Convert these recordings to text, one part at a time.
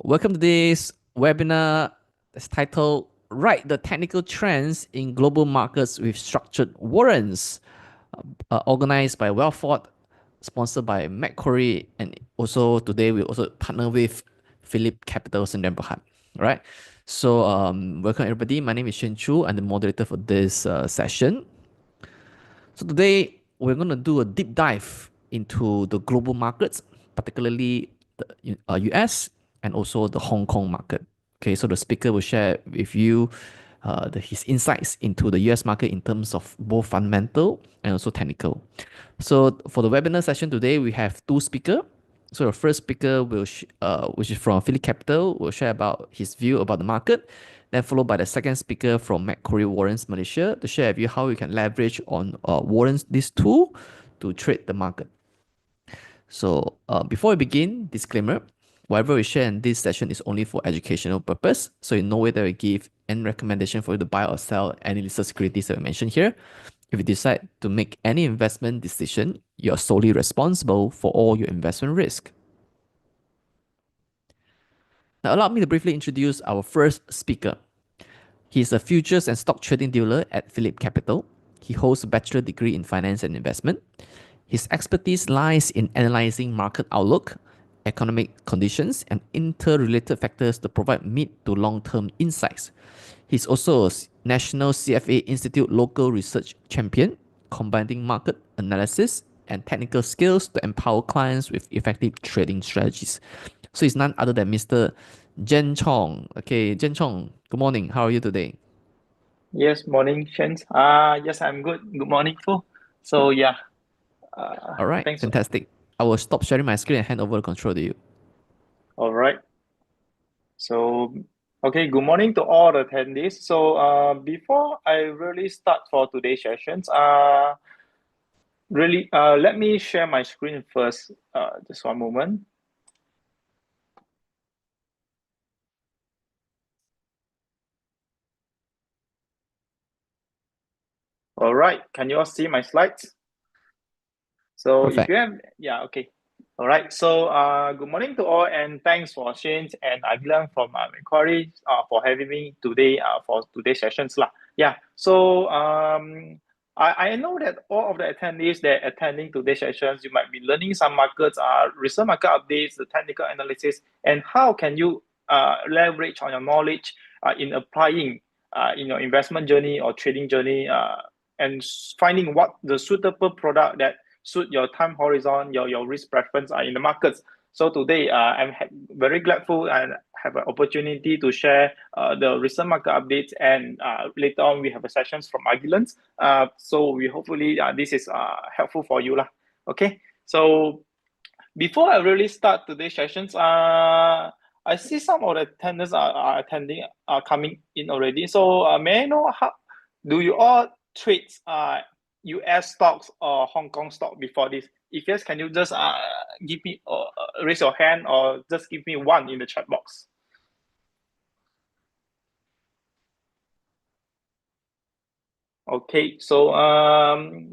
Welcome to this webinar that's titled Write the Technical Trends in Global Markets with Structured Warrants, organized by Wellford, sponsored by Macquarie, and also today we also partner with Philip Capital Sdn Bhd. Right. So welcome everybody. My name is Shen Chu. I'm the moderator for this session. So today we're going to do a deep dive into the global markets, particularly the US and also the Hong Kong market. Okay, so the speaker will share with you his insights into the US market in terms of both fundamental and also technical. So for the webinar session today, we have two speakers. So the first speaker which is from Philip Capital, will share about his view about the market. Then followed by the second speaker from Macquarie Warrants Malaysia to share with you how you can leverage on warrants this tool to trade the market. So before we begin, disclaimer: whatever we share in this session is only for educational purpose. So in no way that we give any recommendation for you to buy or sell any listed securities that we mentioned here. If you decide to make any investment decision, you are solely responsible for all your investment risk. Now, allow me to briefly introduce our first speaker. He is a futures and stock trading dealer at Philip Capital. He holds a bachelor degree in finance and investment. His expertise lies in analyzing market outlook, economic conditions, and interrelated factors to provide mid to long-term insights. He's also a National CFA Institute local research champion, combining market analysis and technical skills to empower clients with effective trading strategies. So it's none other than Mr. Jen Chong. Okay, Jen Chong, good morning. How are you today? Yes, morning, Shens. Yes, I'm good. Good morning too. So yeah, All right, thanks. fantastic. I will stop sharing my screen and hand over the control to you. All right. So okay, good morning to all the attendees. So before I really start for today's sessions, let me share my screen first. Just one moment. All right, can you all see my slides? So if Perfect. you have, yeah, okay. All right. So good morning to all, and thanks for Shane and Agilan from Macquarie for having me today for today's sessions lah. Yeah. So I know that all of the attendees that are attending today's sessions, you might be learning some markets, recent market updates, the technical analysis, and how can you leverage on your knowledge in applying in your investment journey or trading journey, and finding what the suitable product that suit your time horizon, your risk preference in the markets. So today, I'm very grateful and have an opportunity to share the recent market updates, and later on we have a sessions from Agilans. So we hopefully this is helpful for you lah. Okay, so before I really start today's sessions, I see some of the attendants are attending, are coming in already. So may I know how do you all trade US stocks or Hong Kong stock before this? If yes, can you just give me raise your hand or just give me one in the chat box? Okay, so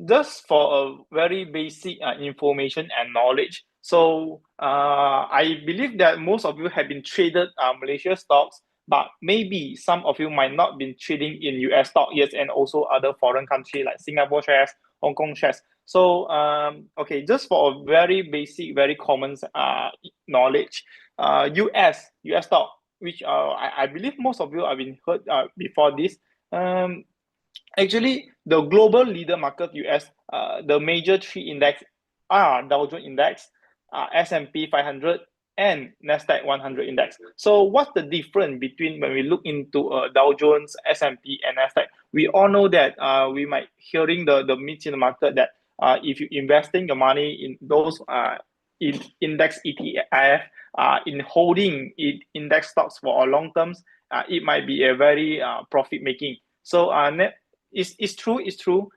just for a very basic information and knowledge. So I believe that most of you have been traded Malaysia stocks, but maybe some of you might not been trading in US stock yet, and also other foreign country like Singapore shares, Hong Kong shares. So okay, just for a very basic, very common knowledge, US stock, which I believe most of you have been heard before this. Actually, the global leader market US, the major three index are Dow Jones Index, S&P 500, and Nasdaq 100 Index. So what's the difference between when we look into Dow Jones, S&P, and Nasdaq? We all know that we might hearing the myth in the market that if you investing your money in those in index ETF, in holding index stocks for a long terms, it might be a very profit making. So it's true. It's true.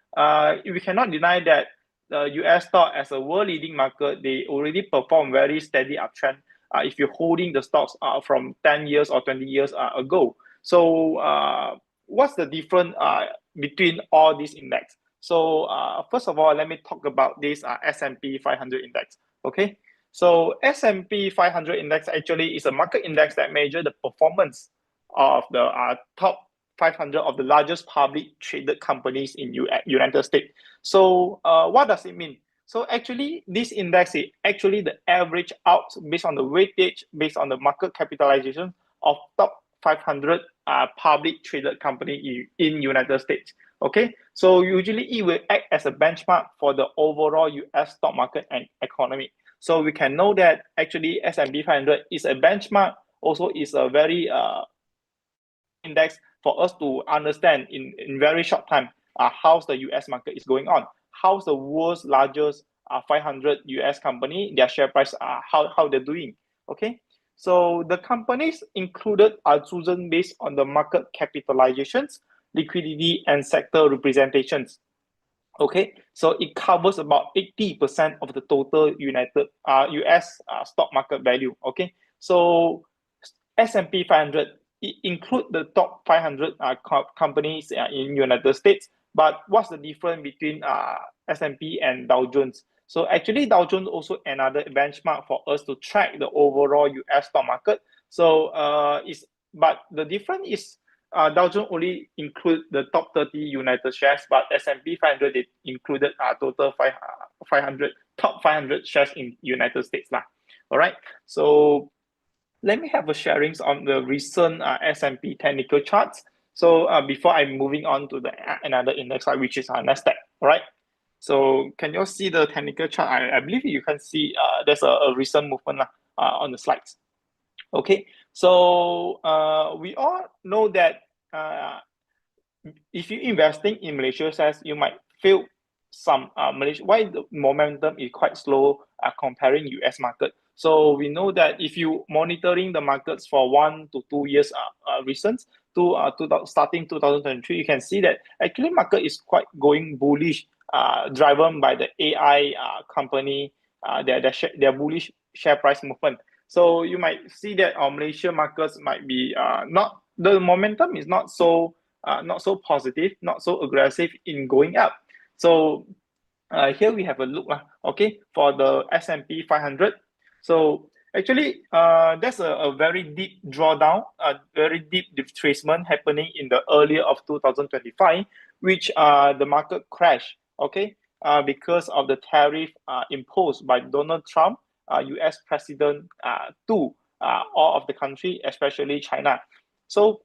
We cannot deny that the US stock as a world leading market, they already perform very steady uptrend. If you're holding the stocks from 10 years or 20 years ago. So what's the difference between all these index? So first of all, let me talk about this S&P 500 index. Okay. So S&P 500 index actually is a market index that measures the performance of the top 500 of the largest public traded companies in United States. So what does it mean? So actually, this index is actually the average out based on the weightage, based on the market capitalization of top 500 public traded company in United States. Okay, so usually it will act as a benchmark for the overall US stock market and economy. So we can know that actually S&P 500 is a benchmark, also is a very index for us to understand in very short time how's the US market is going on, how's the world's largest 500 US company, their share price, how they're doing. Okay, so the companies included are chosen based on the market capitalizations, liquidity, and sector representations. Okay, so it covers about 80% of the total US stock market value. Okay, so S&P 500 it include the top 500 companies in United States. But what's the difference between S&P and Dow Jones? So actually, Dow Jones also another benchmark for us to track the overall US stock market. So but the difference is Dow Jones only include the top 30 United shares, but S&P 500 it included total 500 top 500 shares in United States lah. All right, so let me have a sharings on the recent S&P technical charts. So before I'm moving on to the another index, which is Nasdaq. All right. So can you all see the technical chart? I believe you can see there's a recent movement on the slides. Okay. So we all know that if you're investing in Malaysia shares, you might feel some Malaysia why the momentum is quite slow comparing US market. So we know that if you monitoring the markets for 1 to 2 years recent to starting 2023, you can see that actually market is quite going bullish, driven by the AI company, their bullish share price movement. So you might see that our Malaysia markets might be not the momentum is not so positive, not so aggressive in going up. So here we have a look, okay, for the S&P 500. So actually, there's a very deep drawdown, a very deep retracement happening in the earlier of 2025, which the market crashed, okay, because of the tariff imposed by Donald Trump, US president, to all of the country, especially China. So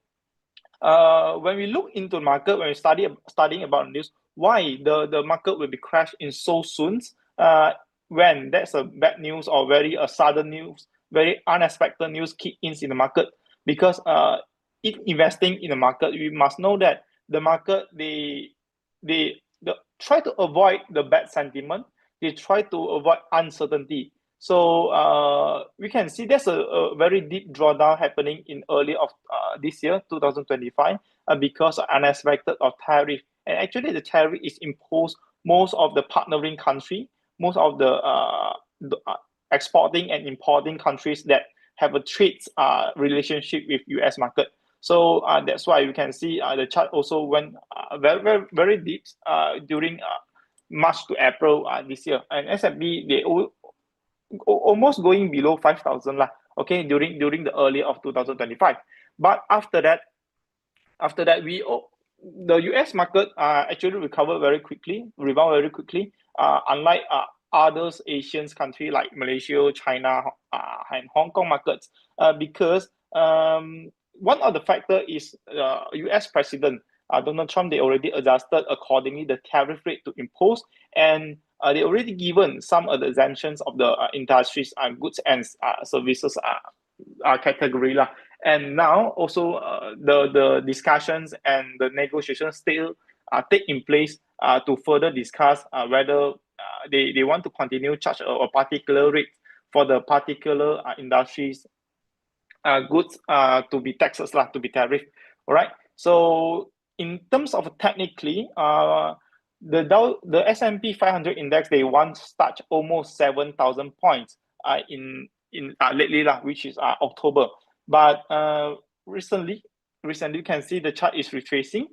when we look into the market, when we studying about news, why the market will be crashed in so soon, when that's a bad news or very sudden news, very unexpected news kick in the market. Because if investing in the market, we must know that the market they try to avoid the bad sentiment, they try to avoid uncertainty. So we can see there's a very deep drawdown happening in early of this year, 2025, because of unexpected of tariff. And actually, the tariff is imposed most of the partnering country, most of the exporting and importing countries that have a trade relationship with US market. So that's why you can see the chart also went very deep during March to April this year. And S&P, they almost going below 5,000 lah, okay, during the early of 2025. But after that the US market actually recovered very quickly, rebound very quickly, unlike others Asian country like Malaysia, China, and Hong Kong markets, because one of the factor is US president Donald Trump, they already adjusted accordingly the tariff rate to impose, and they already given some of the exemptions of the industries, goods and services category lah. And now also the discussions and the negotiations still take in place to further discuss whether they want to continue charge a particular rate for the particular industries goods to be taxes lah, to be tariff. All right. So in terms of technically, the S&P 500 index, they once touched almost 7,000 points in lately lah, which is October. But recently you can see the chart is retracing.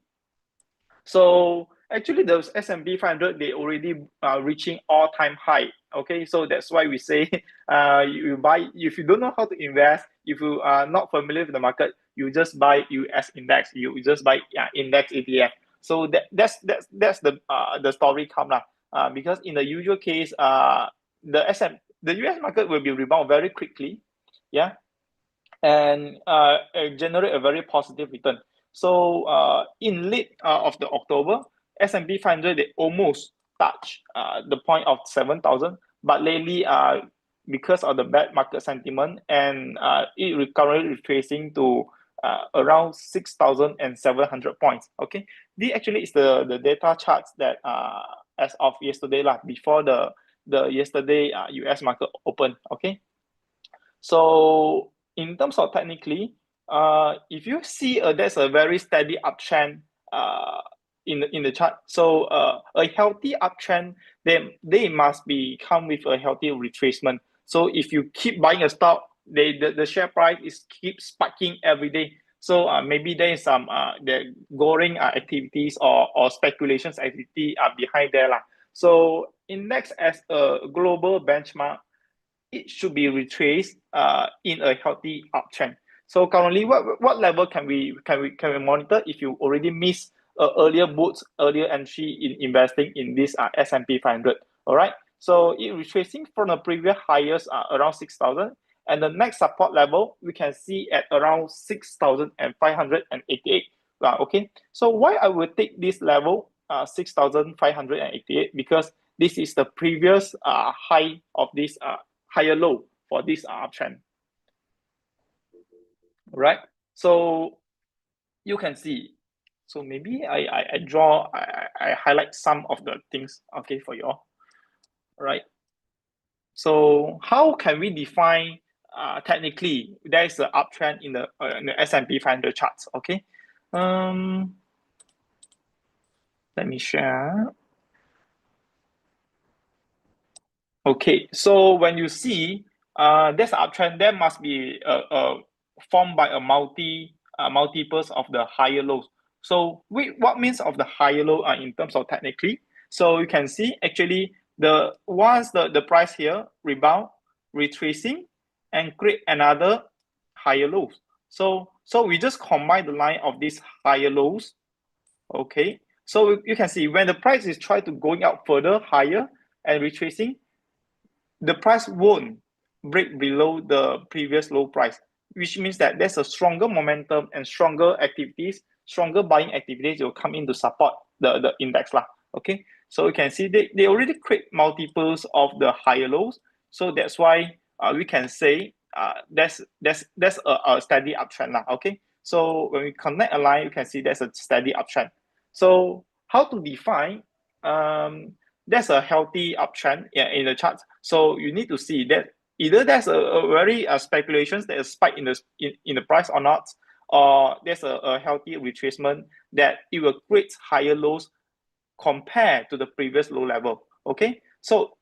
So actually, those S&P 500 they already reaching all-time high Okay, so that's why we say you buy, if you don't know how to invest, if you are not familiar with the market, you just buy US index, you just buy index ETF. So that's the story come lah. Because in the usual case, the US market will be rebound very quickly, yeah, and generate a very positive return. So in late of the October, S&P 500 they almost touch the point of 7,000, but lately because of the bad market sentiment and it currently retracing to around 6,700 points. Okay, this actually is the data charts that as of yesterday lah, before the yesterday US market open. Okay, so in terms of technically, if you see there's a very steady uptrend in the chart. So a healthy uptrend, they must be come with a healthy retracement. So if you keep buying a stock, the share price is keep spiking every day. So maybe there is some the goring activities or speculations activity behind there lah. So index as a global benchmark, it should be retraced in a healthy uptrend. So currently, what level can we monitor if you already missed earlier boots, earlier entry in investing in this S&P 500? All right. So it retracing from the previous highest around 6,000, and the next support level we can see at around 6,588. Okay. So why I will take this level 6,588, because this is the previous high of this higher low for this uptrend. Right? So you can see. So maybe I highlight some of the things, okay, for you all. Right? So how can we define technically there is an uptrend in the S&P 500 charts? Okay. Let me share. Okay, so when you see there's an uptrend, there must be formed by a multiples of the higher lows. So what means of the higher low in terms of technically? So you can see actually once the price here rebound, retracing, and create another higher lows. So we just combine the line of these higher lows. Okay, so you can see when the price is trying to going up further higher and retracing, the price won't break below the previous low price, which means that there's a stronger momentum and stronger activities, stronger buying activities will come in to support the index lah. Okay, so you can see they already create multiples of the higher lows, so that's why we can say there's a steady uptrend lah. Okay, so when we connect a line, you can see there's a steady uptrend. So how to define there's a healthy uptrend in the charts. So you need to see that either there's a very speculations that a spike in the price or not, or there's a healthy retracement that it will create higher lows compared to the previous low level. Okay, so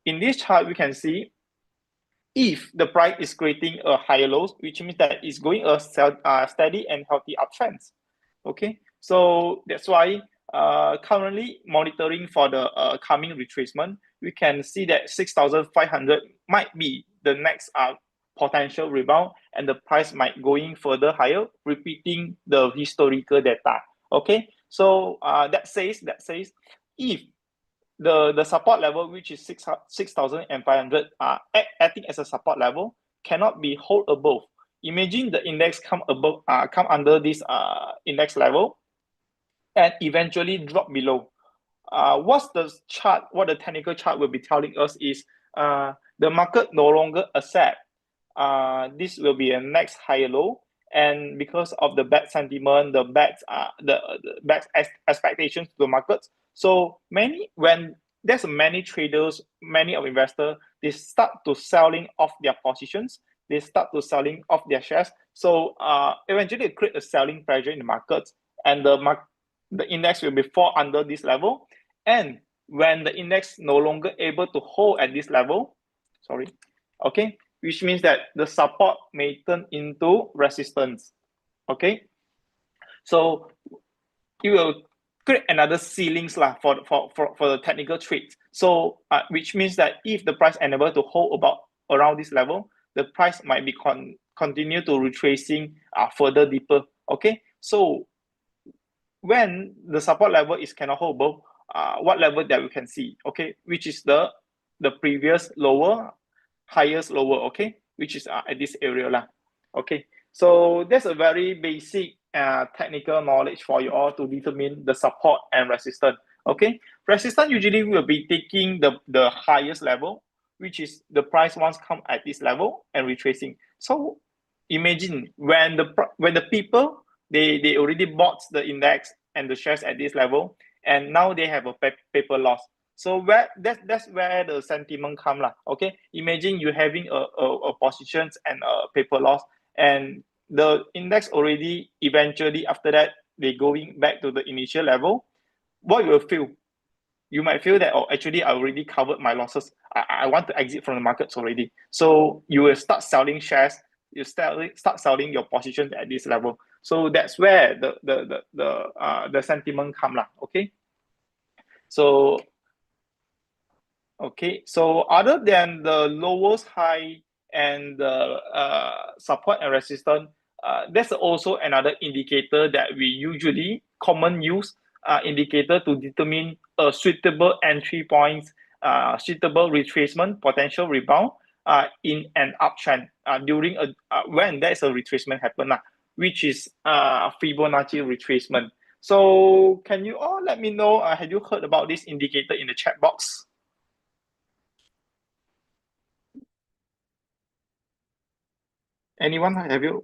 in this chart we can see if the price is creating a higher lows, which means that it's going a steady and healthy uptrends. Okay, so that's why currently monitoring for the coming retracement, we can see that 6,500 might be the next potential rebound, and the price might going further higher, repeating the historical data. Okay, so that says if the support level, which is 6,500, acting as a support level, cannot be hold above. Imagine the index come under this index level and eventually drop below. What's the chart? What the technical chart will be telling us is the market no longer accept this will be a next higher low, and because of the bad sentiment, the bad expectations to the markets. So when there's many traders, many of investors, they start to selling off their positions. They start to selling off their shares. So eventually it create a selling pressure in the markets, and the index will be fall under this level. And when the index no longer able to hold at this level, okay, which means that the support may turn into resistance. Okay, so it will create another ceilings lah for the technical trades. So which means that if the price unable to hold about around this level, the price might be continue to retracing further deeper. Okay, so when the support level is cannot hold above, what level that we can see? Okay, which is the previous lower, highest lower. Okay, which is at this area lah. Okay, so that's a very basic technical knowledge for you all to determine the support and resistance. Okay, resistance usually will be taking the highest level, which is the price once come at this level and retracing. So imagine when the people they already bought the index and the shares at this level, and now they have a paper loss. So that's where the sentiment come lah. Okay, imagine you having a positions and a paper loss, and the index already eventually after that they going back to the initial level. What you will feel? You might feel that, oh, actually I already covered my losses. I want to exit from the markets already. So you will start selling shares. You start selling your positions at this level. So that's where the sentiment come lah. Okay. So other than the lowest high and the support and resistance, there's also another indicator that we usually common use indicator to determine a suitable entry points, suitable retracement, potential rebound in an uptrend during when there's a retracement happen, which is Fibonacci retracement. So can you all let me know, have you heard about this indicator in the chat box? Anyone, have you?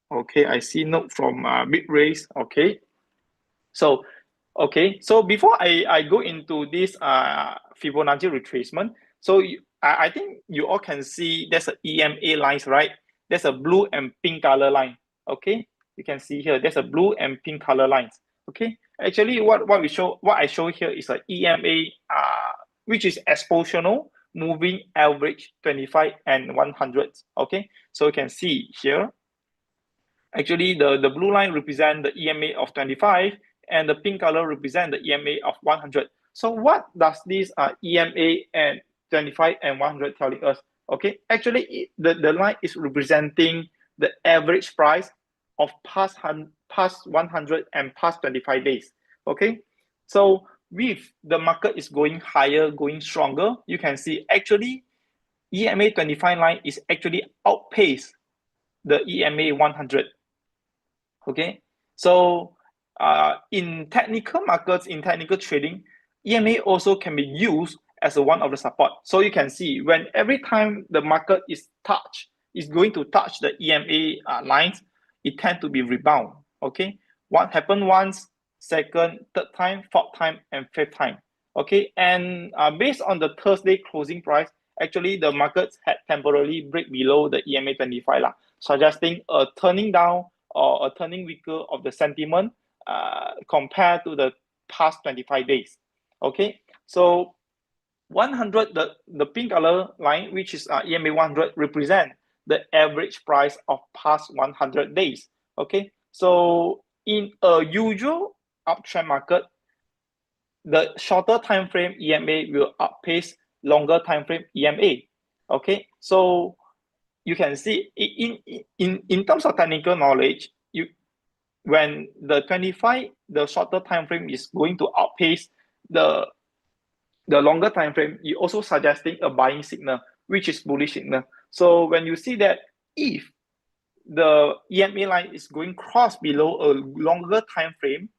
Okay, I see note from Big Race. Okay. So before I go into this Fibonacci retracement, so I think you all can see there's a EMA lines, right? There's a blue and pink color line. Okay, you can see here there's a blue and pink color lines. Okay, actually what I show here is a EMA which is expositional moving average 25 and 100. Okay, so you can see here actually the blue line represent the EMA of 25 and the pink color represent the EMA of 100. So what does this EMA and 25 and 100 telling us? Okay, actually the line is representing the average price of past 100 and past 25 days. Okay, so with the market is going higher, going stronger, you can see actually EMA 25 line is actually outpace the EMA 100. Okay, so in technical markets, in technical trading, EMA also can be used as one of the support. So you can see when every time the market is going to touch the EMA lines, it tend to be rebound. Okay, what happened once, second, third time, fourth time, and fifth time. Okay, and based on the Thursday closing price, actually the markets had temporarily break below the EMA 25 suggesting a turning down or a turning weaker of the sentiment compared to the past 25 days. Okay, so 100, the pink color line, which is EMA 100, represent the average price of past 100 days. Okay, so in a usual uptrend market, the shorter time frame EMA will outpace longer time frame EMA. Okay, so you can see in terms of technical knowledge, when the 25, the shorter time frame is going to outpace the longer time frame, you also suggesting a buying signal, which is bullish signal. So when you see that if the EMA line is going cross below a longer time frame,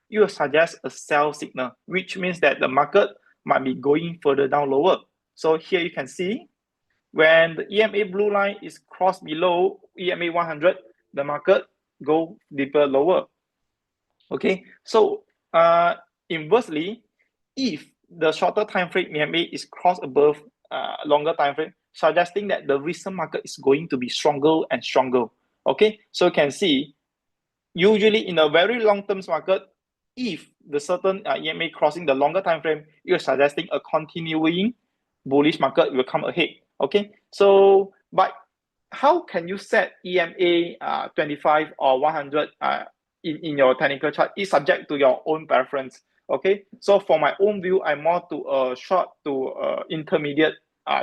you will suggest a sell signal, which means that the market might be going further down lower. So here you can see when the EMA blue line is crossed below EMA 100, the market go deeper lower. Okay, so inversely, if the shorter time frame EMA is crossed above longer time frame, suggesting that the recent market is going to be stronger and stronger. Okay, so you can see usually in a very long term market, if the certain EMA crossing the longer time frame, you're suggesting a continuing bullish market will come ahead. Okay, so but how can you set EMA 25 or 100 in your technical chart is subject to your own preference. Okay, so for my own view, I'm more to a short to intermediate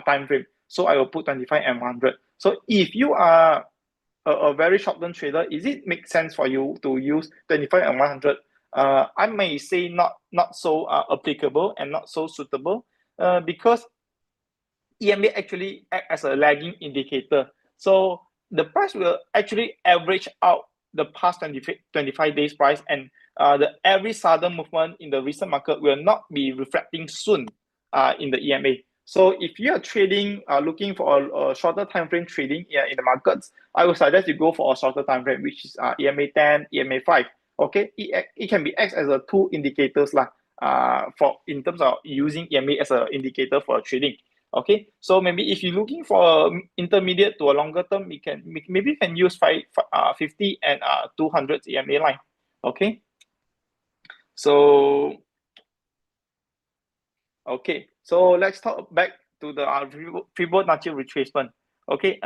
time frame. So I will put 25 and 100. So if you are a very short-term trader, is it make sense for you to use 25 and 100? I may say not so applicable and not so suitable because EMA actually act as a lagging indicator. So the price will actually average out the past 25 days price, and every sudden movement in the recent market will not be reflecting soon in the EMA. So if you are trading, looking for a shorter time frame trading in the markets, I would suggest you go for a shorter time frame, which is EMA 10, EMA 5. Okay, it can be acts as a two indicators lah. For in terms of using EMA as an indicator for trading. Okay, so maybe if you're looking for intermediate to a longer term, maybe you can use 50 and 200 EMA line. Okay, so let's talk back to the Fibonacci retracement. Okay,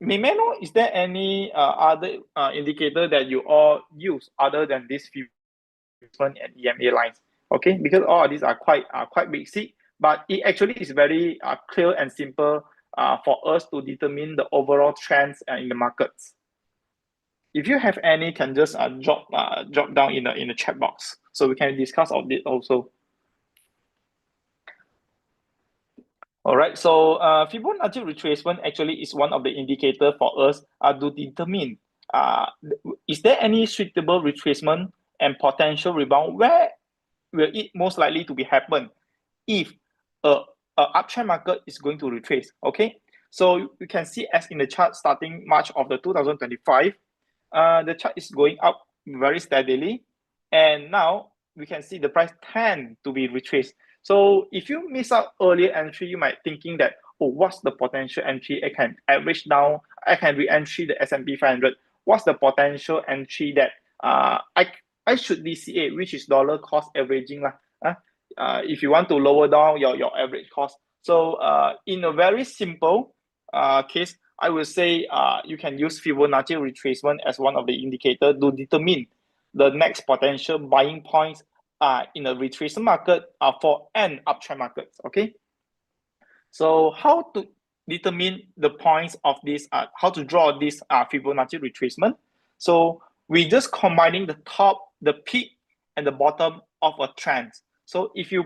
may I know, is there any other indicator that you all use other than this Fibonacci and EMA lines? Okay, because all of these are quite basic, but it actually is very clear and simple for us to determine the overall trends in the markets. If you have any, can just drop down in the chat box so we can discuss of it also. All right, so Fibonacci retracement actually is one of the indicators for us to determine is there any suitable retracement and potential rebound. Where will it most likely to be happen if a uptrend market is going to retrace? Okay, so you can see as in the chart starting March of the 2025, the chart is going up very steadily, and now we can see the price tend to be retraced. So if you miss out earlier entry, you might thinking that, oh, what's the potential entry? I can average down, I can re-entry the S&P 500. What's the potential entry that I should DCA, which is dollar cost averaging lah. If you want to lower down your average cost. So in a very simple case, I will say you can use Fibonacci retracement as one of the indicators to determine the next potential buying points in a retracement market for an uptrend market. Okay, so how to determine the points of this, how to draw this Fibonacci retracement? So we just combining the top, the peak, and the bottom of a trend. So if you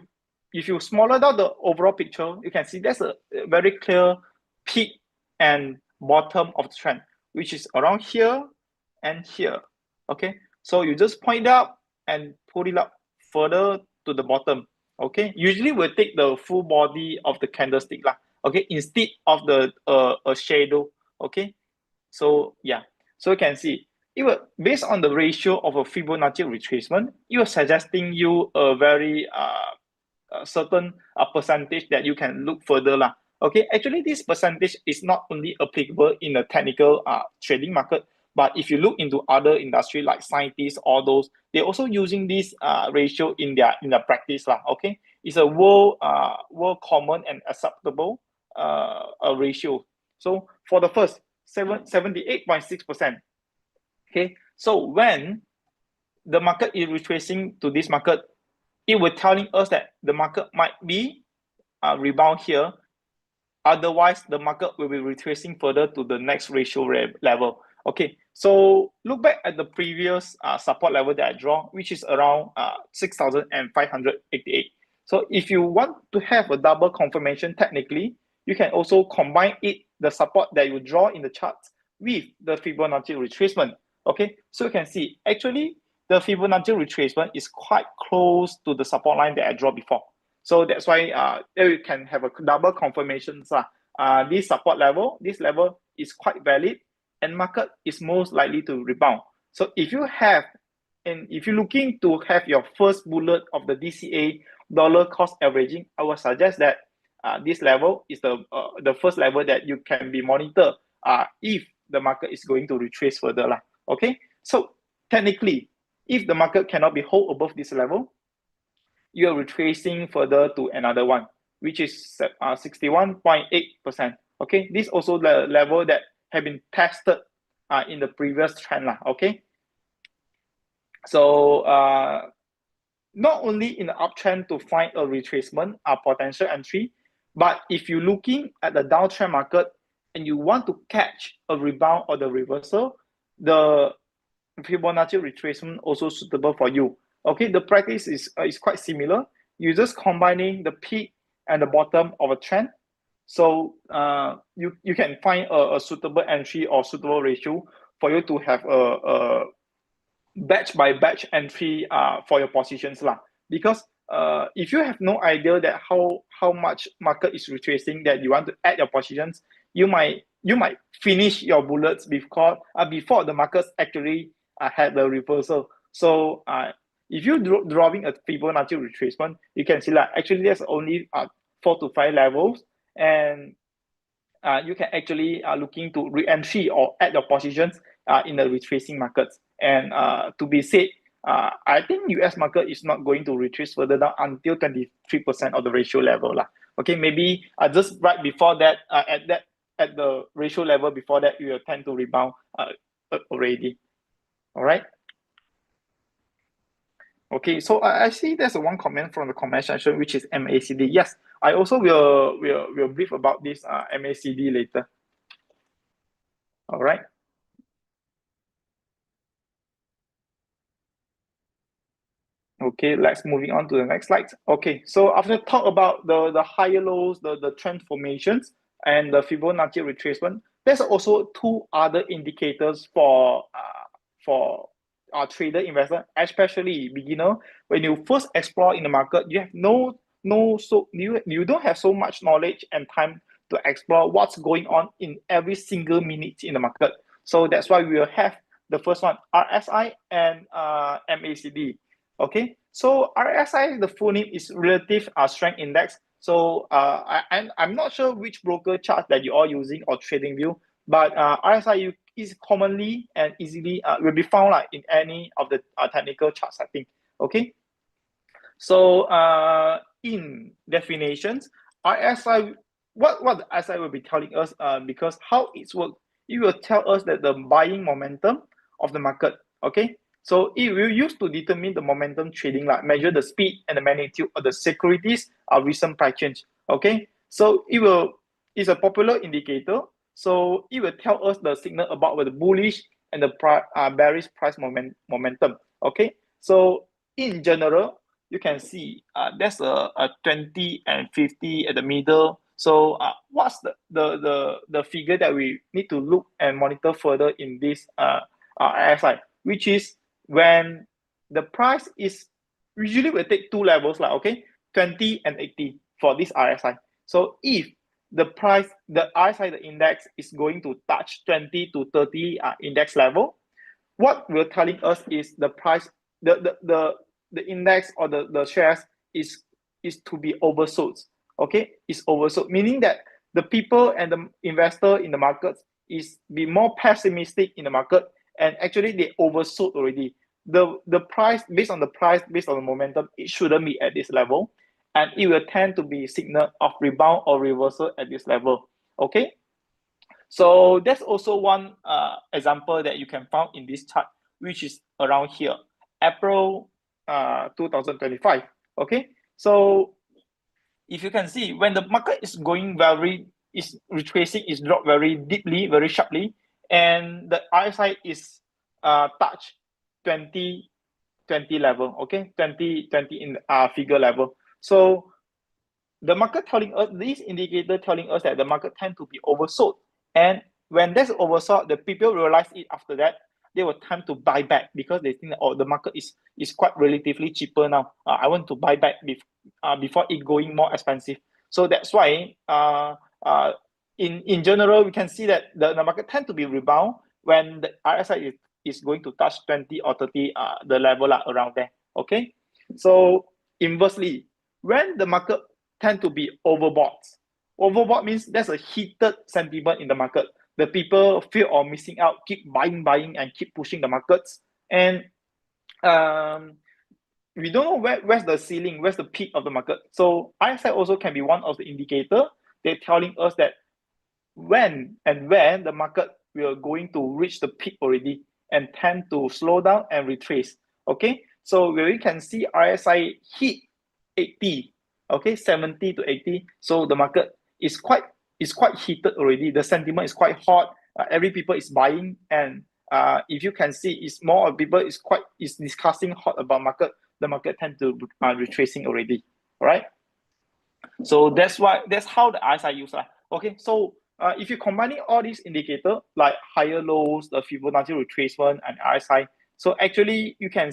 smaller down the overall picture, you can see there's a very clear peak and bottom of the trend, which is around here and here. Okay, so you just point up and pull it up further to the bottom. Okay, usually we'll take the full body of the candlestick lah. Okay, instead of the a shadow. Okay, so yeah, so you can see it will, based on the ratio of a Fibonacci retracement, it was suggesting you a very certain percentage that you can look further lah. Okay, actually this percentage is not only applicable in the technical trading market, but if you look into other industry like scientists, all those, they're also using this ratio in their practice lah. Okay, it's a world common and acceptable ratio. So for the first 78.6%. Okay, so when the market is retracing to this market, it will telling us that the market might be rebound here. Otherwise, the market will be retracing further to the next ratio level. Okay, so look back at the previous support level that I draw, which is around 6,588. So if you want to have a double confirmation technically, you can also combine the support that you draw in the charts with the Fibonacci retracement. Okay, so you can see actually the Fibonacci retracement is quite close to the support line that I draw before. So that's why you can have a double confirmation. This support level, this level is quite valid, and market is most likely to rebound. So if you have, and if you're looking to have your first bullet of the DCA dollar cost averaging, I would suggest that this level is the first level that you can be monitored if the market is going to retrace further lah. Okay, so technically, if the market cannot be held above this level, you are retracing further to another one, which is 61.8%. Okay, this also the level that have been tested in the previous trend lah. Okay, So not only in the uptrend to find a retracement, a potential entry, but if you're looking at the downtrend market and you want to catch a rebound or the reversal, the Fibonacci retracement also suitable for you. Okay, the practice is quite similar. You're just combining the peak and the bottom of a trend. So you can find a suitable entry or suitable ratio for you to have a batch by batch entry for your positions lah. Because if you have no idea that how much market is retracing that you want to add your positions, you might finish your bullets before the markets actually had the reversal. So if you drawing a Fibonacci retracement, you can see that actually there's only 4 to 5 levels, and you can actually looking to re-entry or add your positions in the retracing markets. And to be said, I think US market is not going to retrace further down until 23% of the ratio level lah. Okay, maybe just right before that, at the ratio level before that, you will tend to rebound already. All right. Okay, so I see there's one comment from the comment section, which is MACD. Yes, I also will brief about this MACD later. All right. Okay, let's moving on to the next slide. Okay, so after talk about the higher lows, the trend formations, and the Fibonacci retracement, there's also two other indicators for our trader investor, especially beginner. When you first explore in the market, you have you don't have so much knowledge and time to explore what's going on in every single minute in the market. So that's why we will have the first one, RSI and MACD. Okay, so RSI, the full name is Relative Strength Index. So I'm not sure which broker chart that you are using or trading view, but RSI is commonly and easily will be found like in any of the technical charts, I think. Okay, so in definitions, RSI, what the RSI will be telling us, because how it's work, it will tell us that the buying momentum of the market. Okay, so it will use to determine the momentum trading, like measure the speed and the magnitude of the securities recent price change. Okay, so it's a popular indicator. So it will tell us the signal about the bullish and the bearish price momentum. Okay, so in general, you can see there's a 20 and 50 at the middle. So what's the figure that we need to look and monitor further in this RSI, which is when the price is usually we take two levels like, okay, 20 and 80 for this RSI. So if the price, the RSI, the index is going to touch 20 to 30 index level, what we're telling us is the price, the index or the shares is to be oversold. Okay, it's oversold, meaning that the people and the investor in the markets is be more pessimistic in the market, and actually they oversold already. The price, based on the momentum, it shouldn't be at this level, and it will tend to be signal of rebound or reversal at this level. Okay, so that's also one example that you can find in this chart, which is around here, April 2025. Okay, so if you can see, when the market is going is retracing, is dropped very deeply, very sharply, and the RSI is touch 20 level. Okay, 20 in figure level. So the market telling us, this indicator telling us that the market tend to be oversold, and when there's oversold, the people realize it after that, they will tend to buy back because they think that, oh, the market is quite relatively cheaper now. I want to buy back before it going more expensive. So that's why in general, we can see that the market tend to be rebound when the RSI is going to touch 20 or 30, the level around there. Okay, so inversely, when the market tend to be overbought. Overbought means there's a heated sentiment in the market. The people fear of missing out, keep buying, and keep pushing the markets. And we don't know where's the ceiling, where's the peak of the market. So RSI also can be one of the indicator. They're telling us that when and where the market will going to reach the peak already and tend to slow down and retrace. Okay, so where you can see RSI hit 80, okay, 70 to 80. So the market is quite heated already. The sentiment is quite hot. Every people is buying, and if you can see, it's more of people is discussing hot about market. The market tend to retracing already. All right. So that's how the RSI use. Okay, so if you combining all these indicators like higher lows, the Fibonacci retracement, and RSI, so actually you can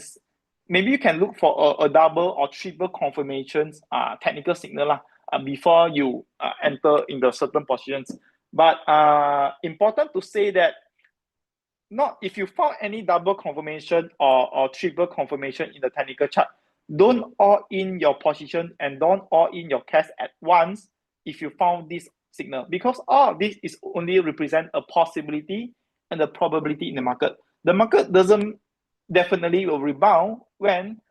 maybe you can look for a double or triple confirmations technical signal before you enter in the certain positions. But important to say that not if you found any double confirmation or triple confirmation in the technical chart, don't all in your position and don't all in your cash at once if you found this signal, because all of this is only represent a possibility and the probability in the market. The market doesn't definitely will rebound when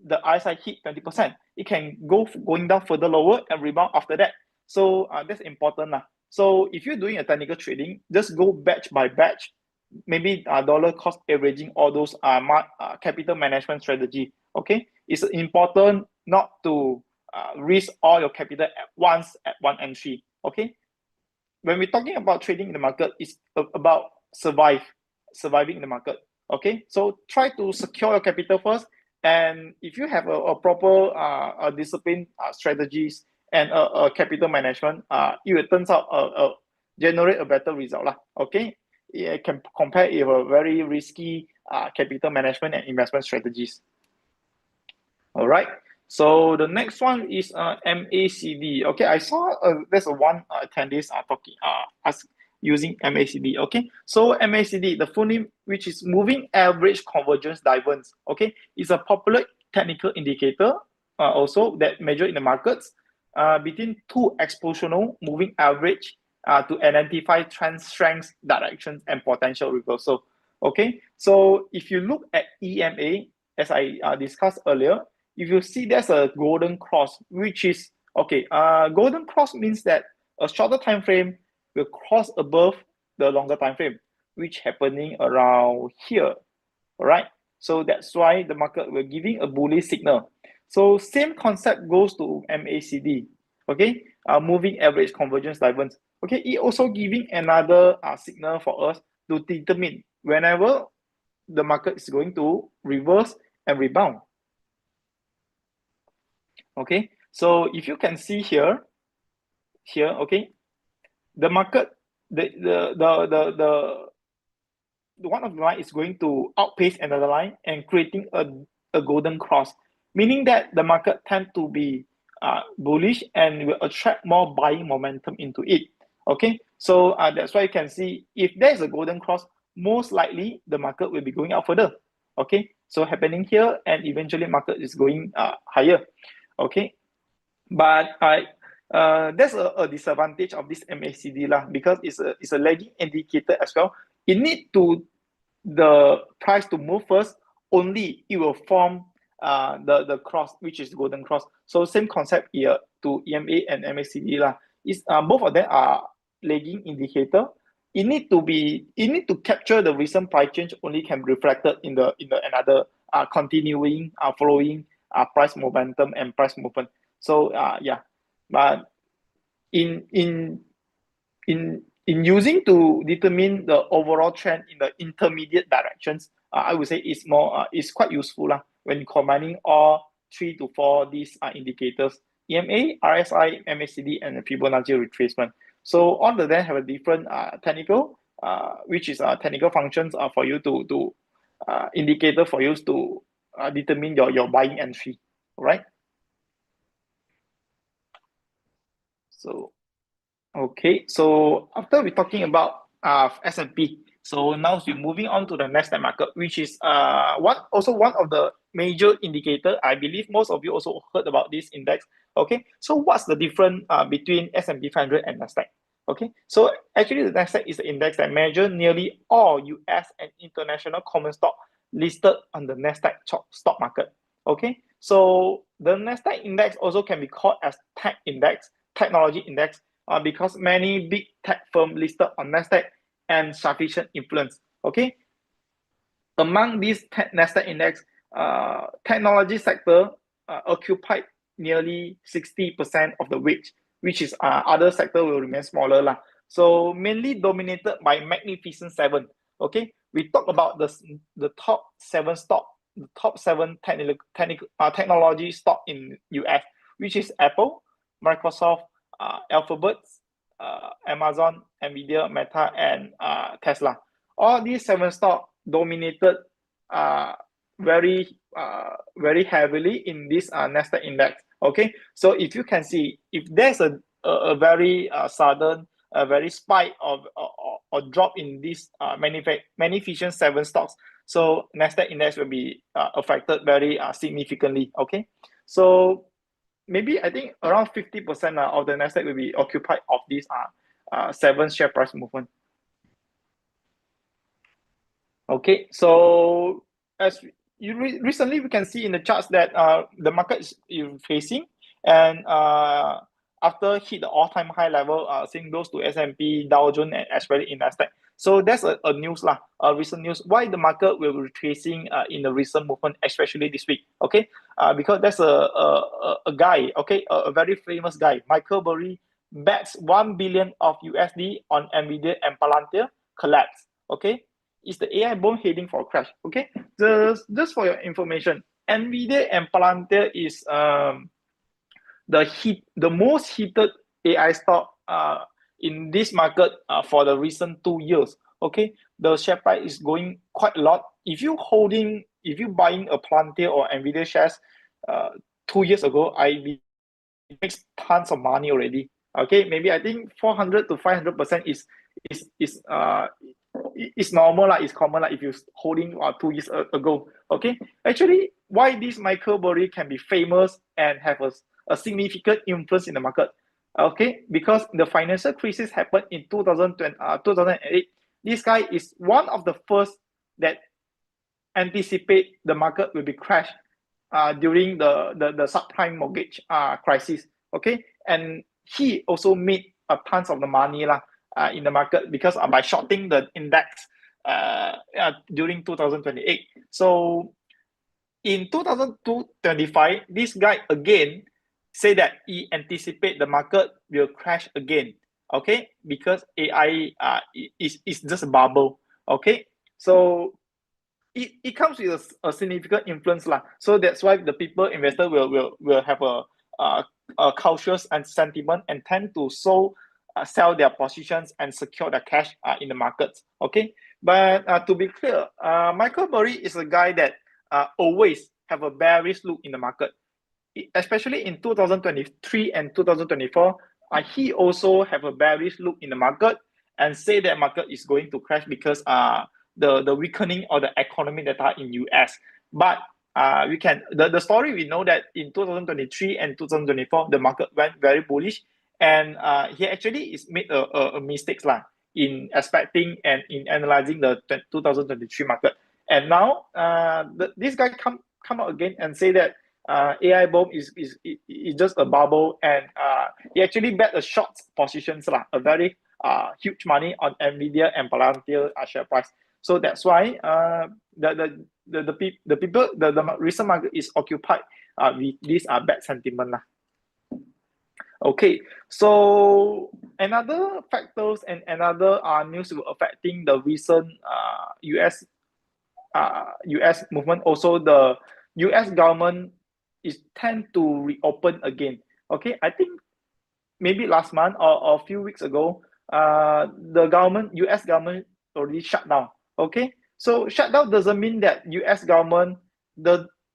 the RSI hit 20%. It can going down further lower and rebound after that. So that's important. So if you're doing a technical trading, just go batch by batch, maybe dollar cost averaging, all those capital management strategy. Okay, it's important not to risk all your capital at once at one entry. Okay, when we're talking about trading in the market, it's about surviving in the market. Okay, so try to secure your capital first, and if you have a proper discipline strategies and a capital management, it will turns out generate a better result lah. Okay, it can compare with a very risky capital management and investment strategies. All right. So the next one is MACD. Okay, I saw there's one attendees talking using MACD. Okay, so MACD, the full name, which is moving average convergence divergence. Okay, is a popular technical indicator also that measure in the markets between two exponential moving average to identify trend strengths, directions, and potential reversal. Okay, so if you look at EMA, as I discussed earlier, if you see there's a golden cross, which is okay. Golden cross means that a shorter time frame will cross above the longer time frame, which happening around here. All right. So that's why the market will giving a bullish signal. So same concept goes to MACD. Okay, moving average convergence divergence. Okay, it also giving another signal for us to determine whenever the market is going to reverse and rebound. Okay, so if you can see here, okay, the market, the one of the line is going to outpace another line and creating a golden cross, meaning that the market tend to be bullish and will attract more buying momentum into it. Okay, so that's why you can see if there's a golden cross, most likely the market will be going up further. Okay, so happening here and eventually market is going higher. Okay, but there's a disadvantage of this MACD because it's a lagging indicator as well. It need to the price to move first, only it will form the cross, which is the golden cross. So same concept here to EMA and MACD is both of them are lagging indicator. It need to capture the recent price change, only can be reflected in the another continuing following price momentum and price movement. So yeah, but in using to determine the overall trend in the intermediate directions, I would say it's more it's quite useful when combining all 3 to 4 these indicators: EMA, RSI, MACD, and the Fibonacci retracement. So all of them have a different technical, which is technical functions for you to indicator for you to determine your buying entry. All right. So okay, so after we're talking about S&P, so now we're moving on to the Nasdaq market, which is one of the major indicator. I believe most of you also heard about this index. Okay, so what's the difference between S&P 500 and Nasdaq? Okay, so actually the Nasdaq is the index that measures nearly all US and international common stock listed on the Nasdaq stock market. Okay, so the Nasdaq index also can be called as tech index, technology index, because many big tech firms listed on Nasdaq and sufficient influence. Okay, among these Nasdaq index, technology sector occupied nearly 60% of the weight, which is other sector will remain smaller lah. So mainly dominated by Magnificent Seven. Okay, we talk about the top seven stock, the top seven technology stock in US, which is Apple, Microsoft, Alphabet, Amazon, Nvidia, Meta, and Tesla. All these seven stock dominated very heavily in this Nasdaq index. Okay, so if you can see, if there's a very sudden, a very spike or drop in this Magnificent Seven stocks, so Nasdaq index will be affected very significantly. Okay, so maybe I think around 50% of the Nasdaq will be occupied of this seven share price movement. Okay, so as recently we can see in the charts that the market is facing, and after hit the all-time high level, seeing those to S&P, Dow Jones, and as well in Nasdaq. So that's a news lah, recent news. Why the market will be retracing in the recent movement, especially this week? Okay, because there's a guy, okay, a very famous guy, Michael Burry, bets 1 billion of USD on Nvidia and Palantir collapse. Okay. Is the AI boom heading for a crash? Okay, just for your information, Nvidia and Palantir is the most heated AI stock in this market for the recent 2 years. Okay, the share price is going quite a lot. If you buying a Palantir or Nvidia shares 2 years ago, it makes tons of money already. Okay, maybe I think 400 to 500% is normal lah, it's common lah if you're holding 2 years ago. Okay, actually, why this Michael Burry can be famous and have a significant influence in the market? Okay, because the financial crisis happened in 2008. This guy is one of the first that anticipate the market will be crashed during the subprime mortgage crisis. Okay, and he also made a tons of the money lah in the market because by shorting the index during 2028. So in 2025, this guy again say that he anticipate the market will crash again. Okay, because AI is just a bubble. Okay, so it comes with a significant influence lah. So that's why the investor will have a cautious and sentiment and tend to sell their positions and secure their cash in the markets. Okay, but to be clear, Michael Burry is a guy that always have a bearish look in the market, especially in 2023 and 2024. He also have a bearish look in the market and say that market is going to crash because the weakening of the economic data in US. But the story we know that in 2023 and 2024 the market went very bullish, and he actually is made a mistakes lah in expecting and in analyzing the 2023 market. And now this guy come out again and say that AI boom is just a bubble, and he actually bet a short positions lah, a very huge money on Nvidia and Palantir share price. So that's why the recent market is occupied with this bad sentiment lah. Okay, so another factors and another news affecting the recent US movement. Also, the US government is tend to reopen again. Okay, I think maybe last month or a few weeks ago, the US government already shut down. Okay, so shut down doesn't mean that US government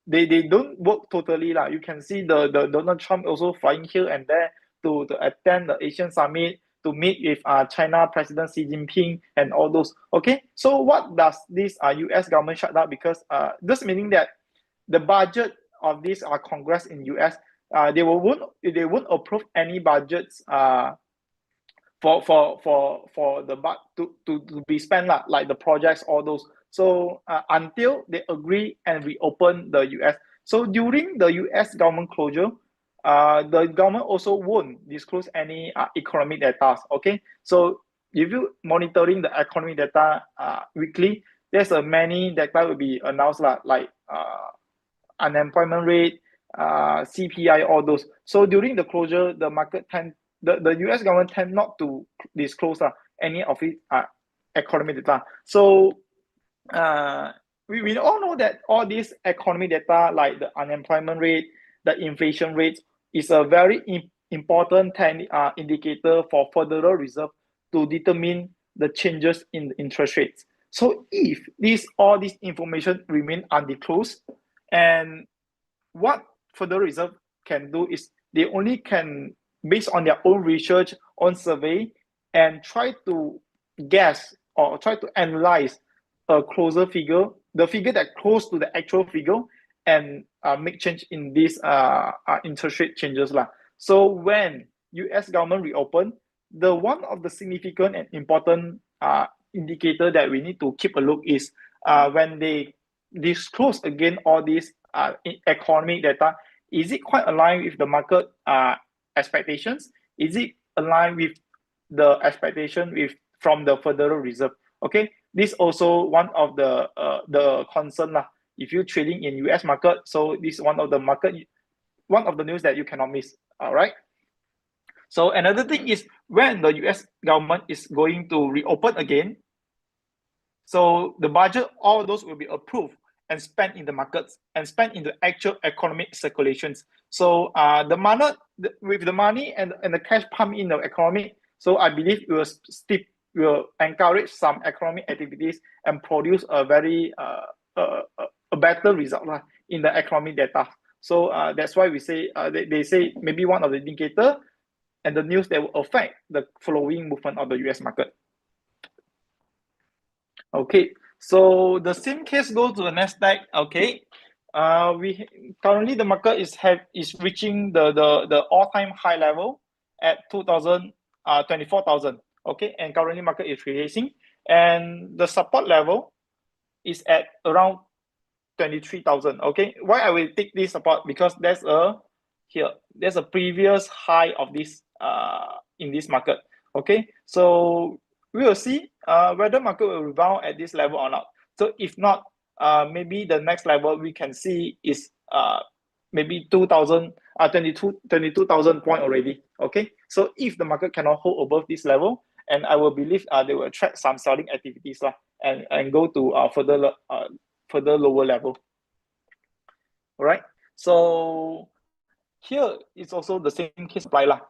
they don't work totally lah. You can see the Donald Trump also flying here and there to attend the Asian summit, to meet with China President Xi Jinping and all those. Okay, so what does this US government shut down? Because this meaning that the budget of this Congress in US, they won't approve any budgets for the to be spent like the projects, all those. So until they agree and reopen the US. So during the US government closure, the government also won't disclose any economic data. Okay, so if you monitoring the economic data weekly, there's many data will be announced like unemployment rate, CPI, all those. So during the closure, the US government tend not to disclose any of it economy data. So we all know that all these economy data, like the unemployment rate, the inflation rate, is a very important indicator for Federal Reserve to determine the changes in the interest rates. So if all this information remain undisclosed, and what Federal Reserve can do is they only can, based on their own research, own survey, and try to guess or try to analyze a closer figure, the figure that close to the actual figure, and make change in these interest rate changes lah. So when US government reopen, the one of the significant and important indicator that we need to keep a look is when they disclose again all these economic data. Is it quite aligned with the market expectations? Is it aligned with the expectation from the Federal Reserve? Okay, this also one of the concern lah. If you're trading in US market, so this is one of the news that you cannot miss. All right. So another thing is when the US government is going to reopen again, so the budget, all those will be approved and spent in the markets and spent in the actual economic circulations. So with the money and the cash pumped in the economy, so I believe it will encourage some economic activities and produce a very a better result in the economic data. So that's why we say they say maybe one of the indicator and the news that will affect the following movement of the US market. Okay, so the same case goes to the Nasdaq. Okay, we currently the market is reaching the all-time high level at 24,000. Okay, and currently market is racing, and the support level is at around 23,000. Okay, why I will take this support? Because there's a previous high of this in this market. Okay, so we will see whether market will rebound at this level or not. So if not, maybe the next level we can see is maybe 22,000 point already. Okay, so if the market cannot hold above this level, and I will believe they will attract some selling activities and go to further lower level. All right, so here it's also the same case apply lah.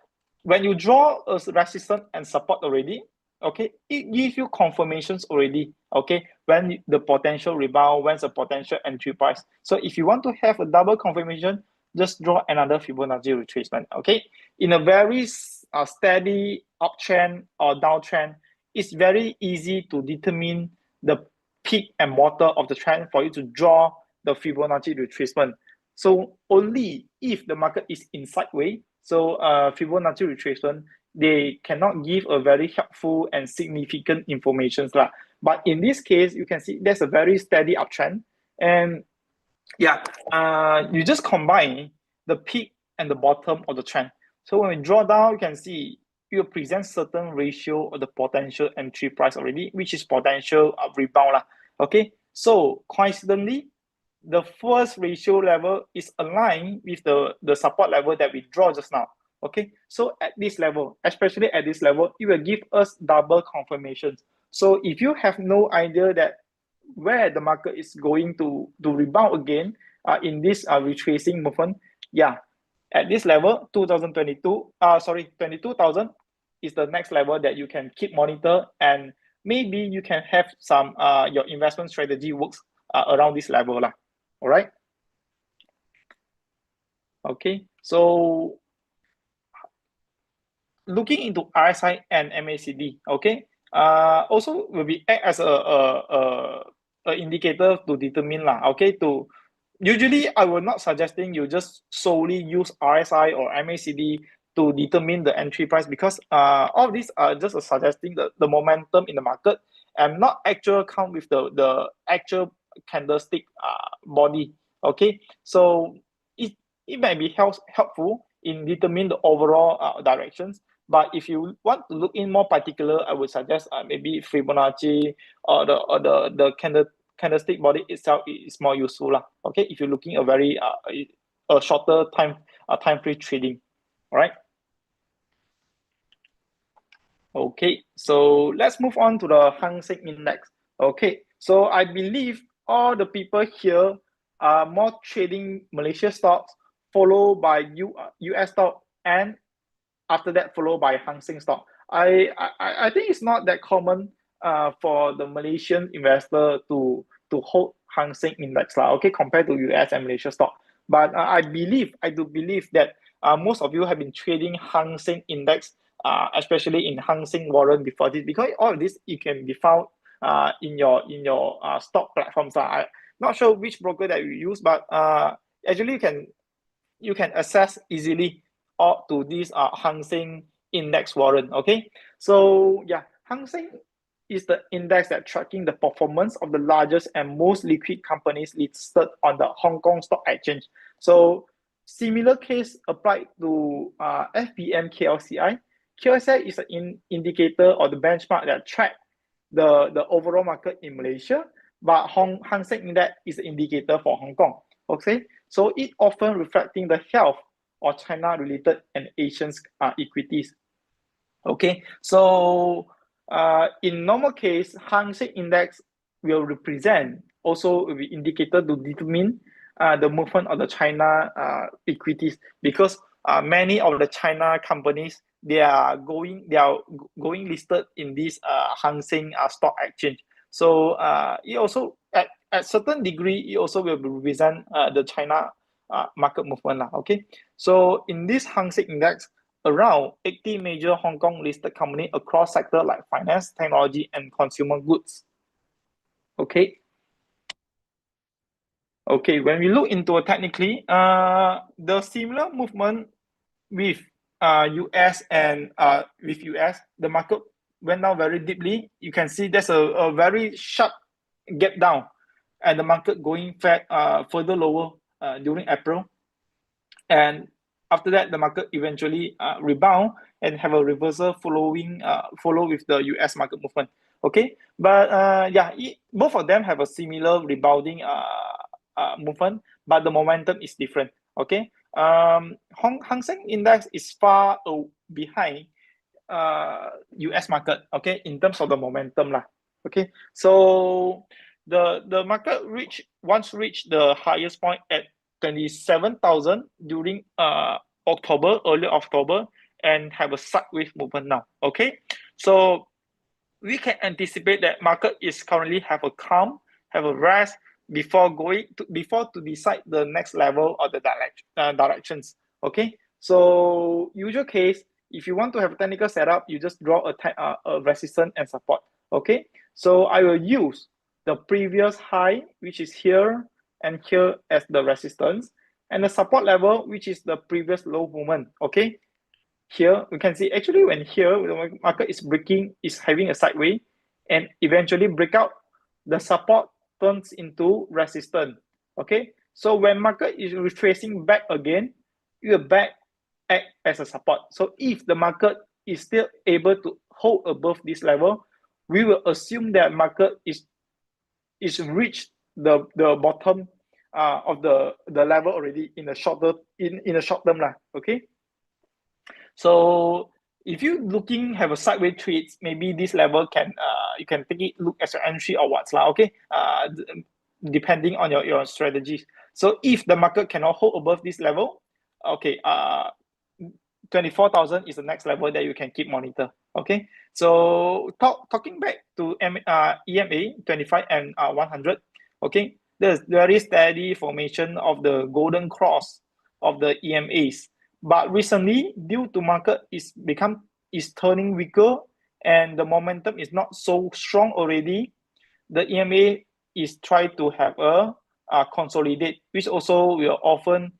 When you draw a resistance and support already, okay, it gives you confirmations already, okay, when the potential rebound, when's the potential entry price. So if you want to have a double confirmation, just draw another Fibonacci retracement, okay. In a very steady uptrend or downtrend, it's very easy to determine the peak and bottom of the trend for you to draw the Fibonacci retracement. So only if the market is in sideways, so Fibonacci retracement, they cannot give a very helpful and significant information. But in this case, you can see there's a very steady uptrend. And yeah, you just combine the peak and the bottom of the trend. So when we draw down, you can see it will present certain ratio of the potential entry price already, which is potential rebound. Okay, so coincidentally, the first ratio level is aligned with the support level that we draw just now. Okay, so at this level, especially at this level, it will give us double confirmations. So if you have no idea that where the market is going to rebound again in this retracing movement, yeah, at this level, 22,000 is the next level that you can keep monitor, and maybe you can have some your investment strategy works around this level lah. All right. Okay, so looking into RSI and MACD, okay, also will be act as a indicator to determine lah. Okay, usually I will not suggesting you just solely use RSI or MACD to determine the entry price, because all of these are just suggesting the momentum in the market and not actual count with the actual candlestick body. Okay, so it might be helpful in determining the overall directions. But if you want to look in more particular, I would suggest maybe Fibonacci or the candlestick body itself is more useful lah. Okay, if you're looking a very a shorter time frame trading. All right. Okay, so let's move on to the Hang Seng Index. Okay, so I believe all the people here are more trading Malaysia stocks, followed by US stock, and after that followed by Hang Seng stock. I think it's not that common for the Malaysian investor to hold Hang Seng Index lah. Okay, compared to US and Malaysia stock. But I do believe that most of you have been trading Hang Seng Index, especially in Hang Seng Warrant before this, because all of this it can be found in your stock platforms. I'm not sure which broker that you use, but actually you can access easily all to this Hang Seng Index Warrant. Okay, so yeah, Hang Seng is the index that tracking the performance of the largest and most liquid companies listed on the Hong Kong Stock Exchange. So similar case applied to FBM KLCI. KLCI is an indicator or the benchmark that track the overall market in Malaysia, but Hang Seng Index is an indicator for Hong Kong. Okay, so it often reflecting the health of China-related and Asian equities. Okay, so in normal case, Hang Seng Index will represent also will be indicator to determine the movement of the China equities, because many of the China companies they are going listed in this Hang Seng stock exchange. So it also at certain degree it also will represent the China market movement lah. Okay, so in this Hang Seng Index, around 80 major Hong Kong listed companies across sectors like finance, technology, and consumer goods. Okay. Okay, when we look into it technically, the similar movement with US and with US, the market went down very deeply. You can see there's a very sharp gap down, and the market going further lower during April. And after that, the market eventually rebound and have a reversal follow with the US market movement. Okay, but yeah, both of them have a similar rebounding movement, but the momentum is different. Okay, Hang Seng Index is far behind US market. Okay, in terms of the momentum lah. Okay, so the market once reached the highest point at 27,000 during early October, and have a sideways movement now. Okay, so we can anticipate that market is currently have a calm, have a rest before to decide the next level of the directions. Okay, so usual case, if you want to have a technical setup, you just draw a resistance and support. Okay, so I will use the previous high, which is here and here, as the resistance, and the support level, which is the previous low movement. Okay, here we can see actually when here the market is having a sideways and eventually breakout, the support turns into resistance. Okay, so when market is retracing back again, it will act as a support. So if the market is still able to hold above this level, we will assume that market is reached the bottom of the level already in the short term lah. Okay, so if you have a sideways trades, maybe this level can you can take it look as an entry or what's lah. Okay, depending on your strategies. So if the market cannot hold above this level, okay, 24,000 is the next level that you can keep monitor. Okay, so talking back to EMA 25 and 100. Okay, there's very steady formation of the golden cross of the EMAs, but recently due to market is turning weaker and the momentum is not so strong already, the EMA is trying to have a consolidate, which also will often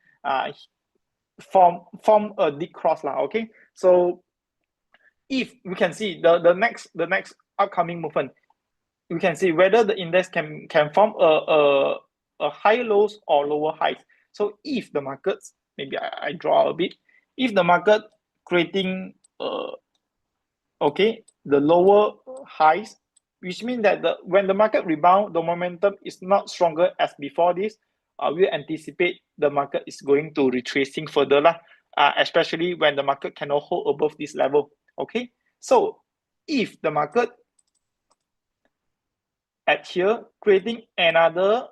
form a deep cross lah. Okay, so if we can see the next upcoming movement, we can see whether the index can form a higher lows or lower highs. So if the markets, maybe I draw a bit, if the market creating okay, the lower highs which means that when the market rebound, the momentum is not stronger as before this. We anticipate the market is going to retracing further lah, especially when the market cannot hold above this level. Okay, so if the market at here creating another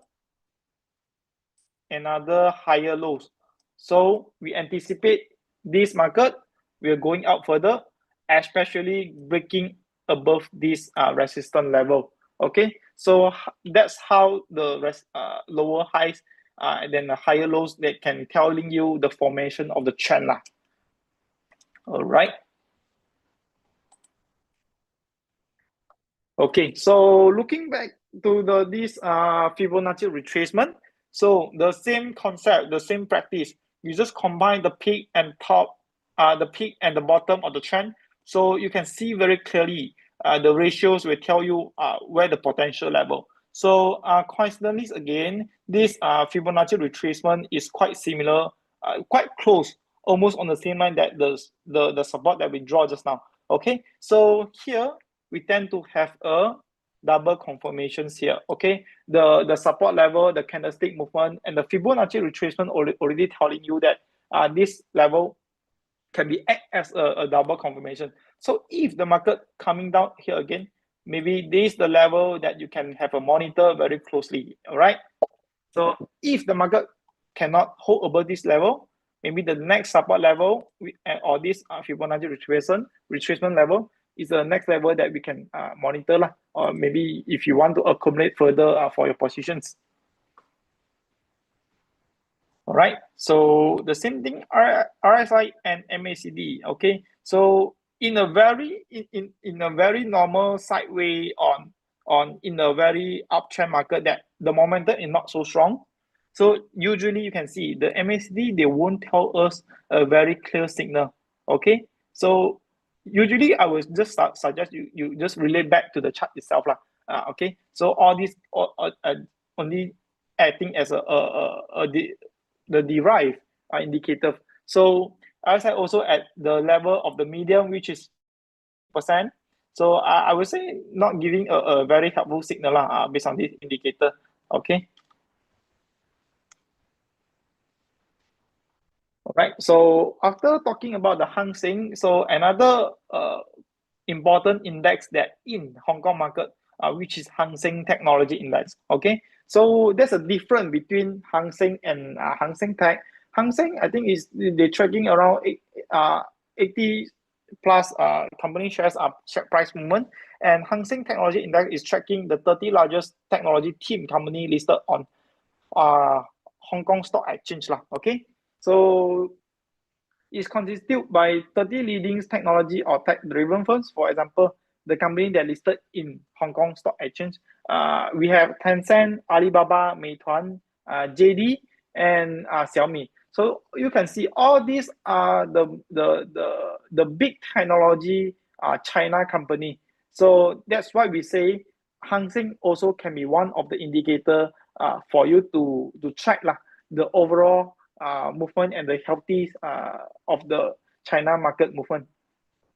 higher lows, so we anticipate this market will going out further, especially breaking above this resistance level. Okay, so that's how the lower highs and then the higher lows that can telling you the formation of the trend lah. All right. Okay, so looking back to this Fibonacci retracement, so the same concept, the same practice, you just combine the peak and top, the peak and the bottom of the trend, so you can see very clearly the ratios will tell you where the potential level. So coincidentally again, this Fibonacci retracement is quite similar, quite close, almost on the same line that the support that we draw just now. Okay, so here we tend to have a double confirmations here. Okay, the support level, the candlestick movement, and the Fibonacci retracement already telling you that this level can be act as a double confirmation. So if the market coming down here again, maybe this is the level that you can have a monitor very closely. All right, so if the market cannot hold above this level, maybe the next support level or this Fibonacci retracement level is the next level that we can monitor lah. Or maybe if you want to accumulate further for your positions. All right, so the same thing, RSI and MACD. Okay, so in a very normal sideway in a very uptrend market that the momentum is not so strong. So usually you can see the MACD, they won't tell us a very clear signal. Okay, so usually I would just suggest you just relate back to the chart itself lah. Okay, so all these only acting as the derived indicator. So RSI also at the level of the medium, which is %. So I would say not giving a very helpful signal based on this indicator. Okay. All right. So after talking about the Hang Seng, so another important index that in Hong Kong market, which is Hang Seng Technology Index. Okay. So there's a difference between Hang Seng and Hang Seng Tech. Hang Seng, I think they're tracking around 80 plus company shares share price movement, and Hang Seng Technology Index is tracking the 30 largest technology team company listed on Hong Kong Stock Exchange lah. Okay, so it's constituted by 30 leading technology or tech-driven firms. For example, the company that listed in Hong Kong Stock Exchange, we have Tencent, Alibaba, Meituan, JD, and Xiaomi. So you can see all these are the big technology China company. So that's why we say Hang Seng also can be one of the indicator for you to track the overall movement and the healthy of the China market movement.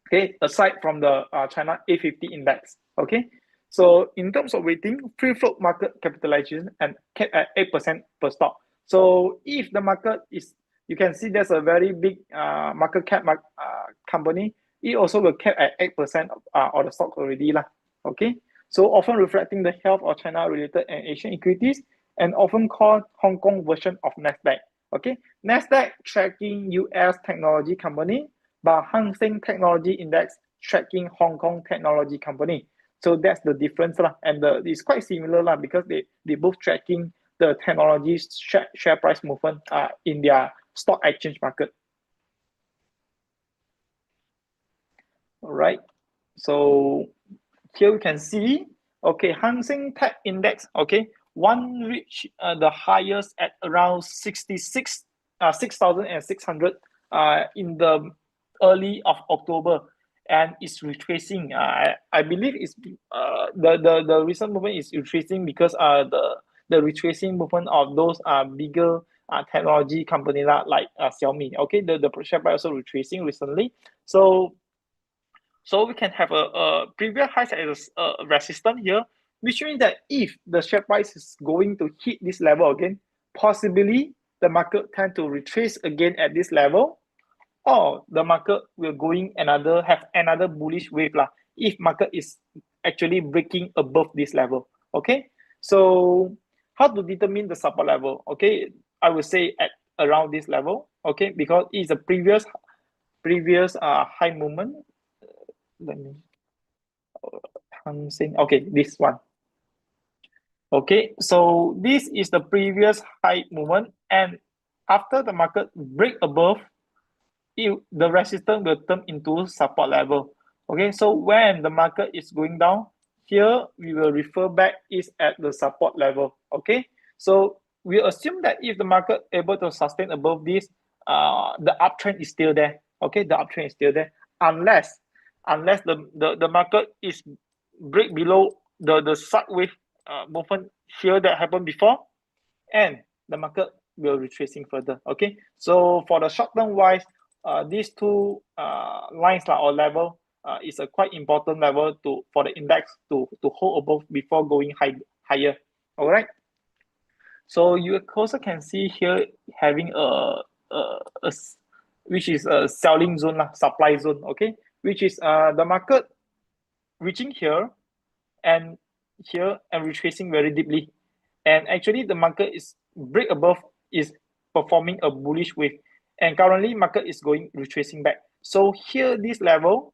Okay, aside from the China A50 index. Okay, so in terms of weighting, free float market capitalization and kept at 8% per stock. So if the market is, you can see there's a very big market cap company, it also will cap at 8% of the stock already lah. Okay, so often reflecting the health of China related and Asian equities, and often called Hong Kong version of Nasdaq. Okay, Nasdaq tracking US technology company, but Hang Seng Technology Index tracking Hong Kong technology company. So that's the difference lah, and it's quite similar lah, because they both tracking the technology share price movement in their stock exchange market. All right, so here we can see, okay, Hang Seng Tech Index, okay, one reached the highest at around 6,600 in the early of October, and it's retracing. I believe it's the recent movement is retracing because the retracing movement of those bigger technology company like Xiaomi. Okay, the share price also retracing recently. So So we can have a previous high as a resistance here, which means that if the share price is going to hit this level again, possibly the market tend to retrace again at this level, or the market will have another bullish wave lah, if market is actually breaking above this level. Okay, so how to determine the support level? Okay, I would say at around this level. Okay, because it's a previous high movement. Let me okay, this one. Okay, so this is the previous high movement, and after the market break above, the resistance will turn into support level. Okay, so when the market is going down, here we will refer back is at the support level. Okay, so we assume that if the market able to sustain above this, the uptrend is still there. Okay, the uptrend is still there, unless the market is break below the sideways movement here that happened before, and the market will retracing further. Okay, so for the short term wise, these two lines or level is a quite important level for the index to hold above before going higher. All right. So you also can see here having a which is a selling zone, supply zone. Okay, which is the market reaching here and here and retracing very deeply, and actually the market is break above, is performing a bullish wave, and currently market is going retracing back. So here this level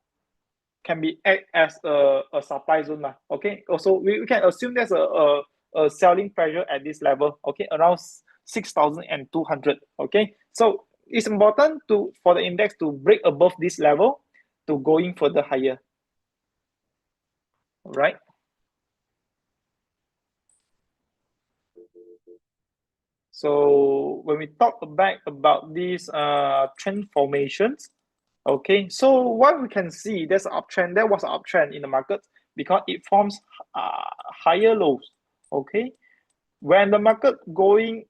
can be act as a supply zone lah. Okay, also we can assume there's a selling pressure at this level. Okay, around 6,200. Okay, so it's important for the index to break above this level to going further higher. All right. So when we talk about these trend formations, okay, so what we can see, there's an uptrend. There was an uptrend in the market because it forms higher lows. Okay, when the market going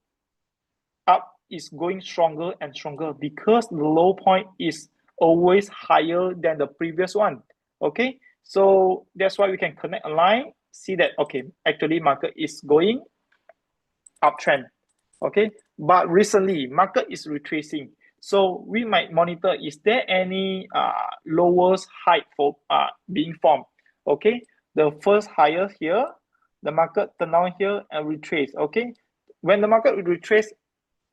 up is going stronger and stronger because the low point is always higher than the previous one. Okay, so that's why we can connect a line, see that okay, actually market is going uptrend. Okay, but recently market is retracing, so we might monitor, is there any lowest height for being formed? Okay, the first higher here, the market turn down here and retrace. Okay, when the market will retrace,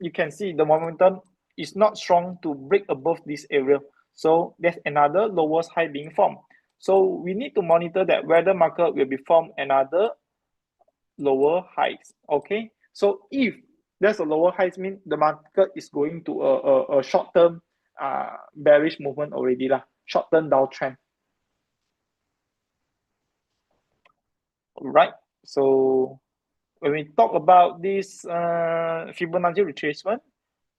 you can see the momentum is not strong to break above this area, so there's another lowest high being formed. So we need to monitor that whether market will be formed another lower heights. Okay, so if there's a lower heights, mean the market is going to a short-term bearish movement already lah, short-term downtrend. Right, so when we talk about this Fibonacci retracement,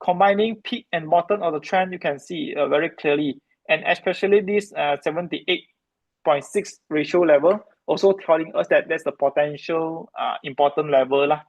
combining peak and bottom of the trend, you can see very clearly, and especially this 78.6 ratio level also telling us that there's a potential important level lah.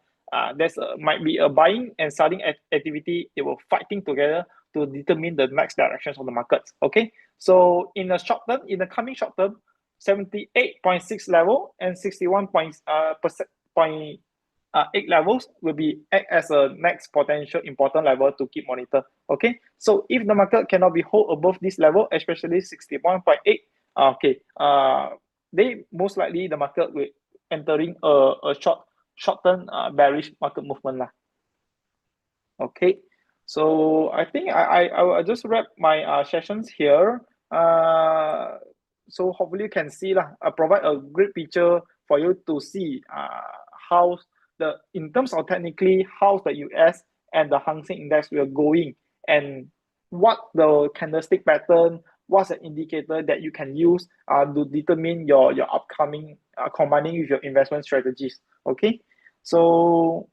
There's might be a buying and selling activity. They were fighting together to determine the next directions of the markets. Okay, so in the short term, in the coming short term, 78.6 level and 61.8 levels will be act as a next potential important level to keep monitor. Okay, so if the market cannot be hold above this level, especially 61.8, okay, they most likely the market will entering a short-term bearish market movement lah. Okay, so I think I will just wrap my sessions here. So hopefully you can see lah, provide a great picture for you to see how in terms of technically how the US and the Hang Seng Index will going, and what the candlestick pattern, what's the indicator that you can use to determine your upcoming combining with your investment strategies. Okay, so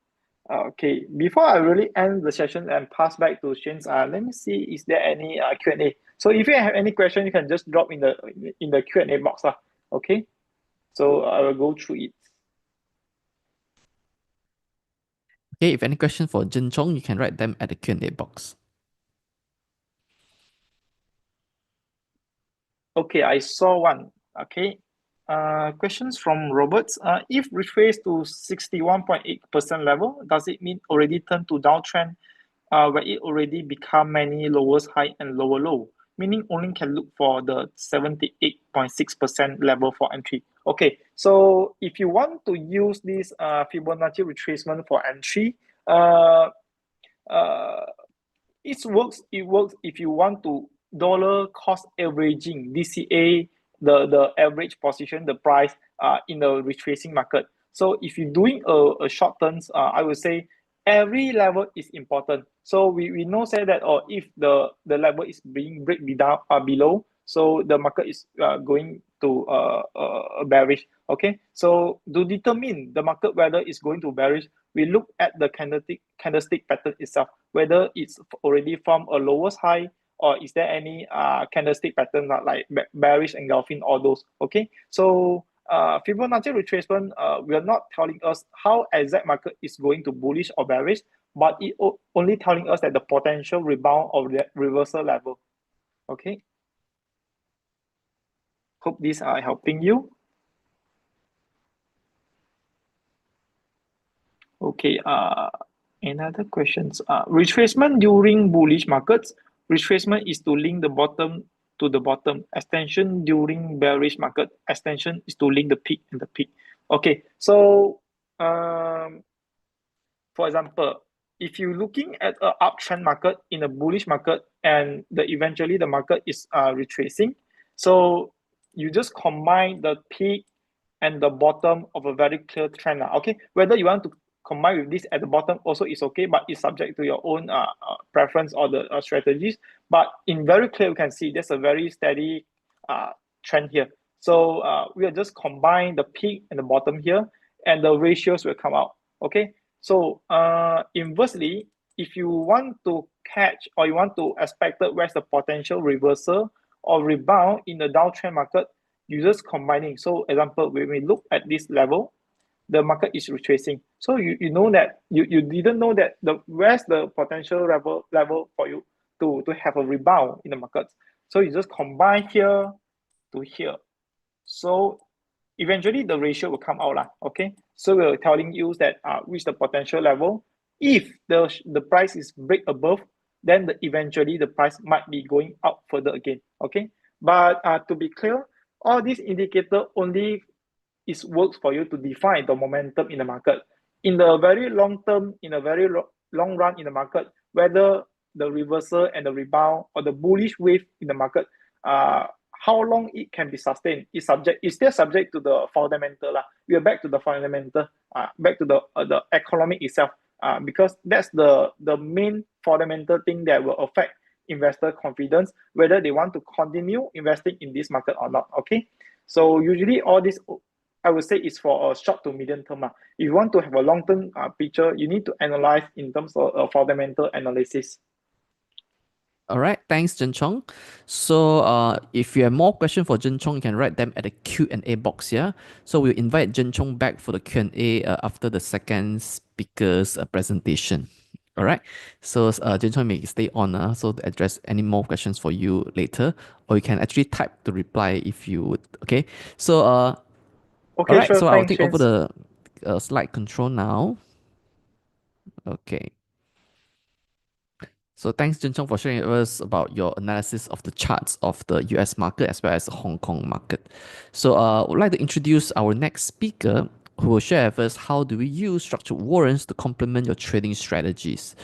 okay, before I really end the session and pass back to Shane, let me see, is there any Q&A? So if you have any question, you can just drop in the Q&A box. Okay, so I will go through it. Okay, if any question for Jin Chong, you can write them at the Q&A box. Okay, I saw one. Okay. Questions from Roberts. If retraced to 61.8% level, does it mean already turned to downtrend where it already become many lowest high and lower low? Meaning only can look for the 78.6% level for entry. Okay, so if you want to use this Fibonacci retracement for entry, uh, uh, it works if you want to dollar cost averaging DCA the average position the price in the retracing market. So if you're doing a short terms, I would say every level is important. So we know say that or if the level is being break down below, so the market is going to bearish. Okay, so to determine the market whether it's going to bearish, we look at the candlestick pattern itself, whether it's already from a lowest high or is there any candlestick pattern like bearish engulfing all those. Okay, so Fibonacci retracement we are not telling us how exact market is going to bullish or bearish, but it only telling us that the potential rebound or reversal level. Okay, hope these are helping you. Okay, another questions. Retracement during bullish markets. Retracement is to link the bottom to the bottom. Extension during bearish market. Extension is to link the peak and the peak. Okay, so for example, if you're looking at an uptrend market in a bullish market and eventually the market is retracing, so you just combine the peak and the bottom of a very clear trend. Okay, whether you want to combine with this at the bottom also is okay, but it's subject to your own preference or the strategies. But in very clear, you can see there's a very steady trend here. So we'll just combine the peak and the bottom here, and the ratios will come out. Okay, so inversely, if you want to catch or you want to expect where's the potential reversal or rebound in the downtrend market, you just combining. So example, when we look at this level, the market is retracing. So you know that you didn't know that where's the potential level for you to have a rebound in the markets. So you just combine here to here. So eventually the ratio will come out lah. Okay, so we're telling you that which the potential level. If the price is break above, then eventually the price might be going up further again. Okay, but to be clear, all these indicator only is works for you to define the momentum in the market. In the very long term, in a very long run in the market, whether the reversal and the rebound or the bullish wave in the market, how long it can be sustained is still subject to the fundamental lah. We are back to the fundamental, back to the economic itself, because that's the main fundamental thing that will affect investor confidence whether they want to continue investing in this market or not. Okay, so usually all this I would say is for a short to medium term. If you want to have a long term picture, you need to analyze in terms of fundamental analysis. All right, thanks, Zhen Chong. So, if you have more questions for Zhen Chong, you can write them at the Q&A box here. So we'll invite Zhen Chong back for the Q&A after the second speaker's presentation. All right. So, Zhen Chong may stay on so to address any more questions for you later, or you can actually type the reply if you would. Okay. So, all Okay, right. sure. So I'll Thanks, take over James. the slide control now. Okay. So thanks, Jin Chong, for sharing with us about your analysis of the charts of the US market as well as the Hong Kong market. So I would like to introduce our next speaker who will share with us how do we use structured warrants to complement your trading strategies.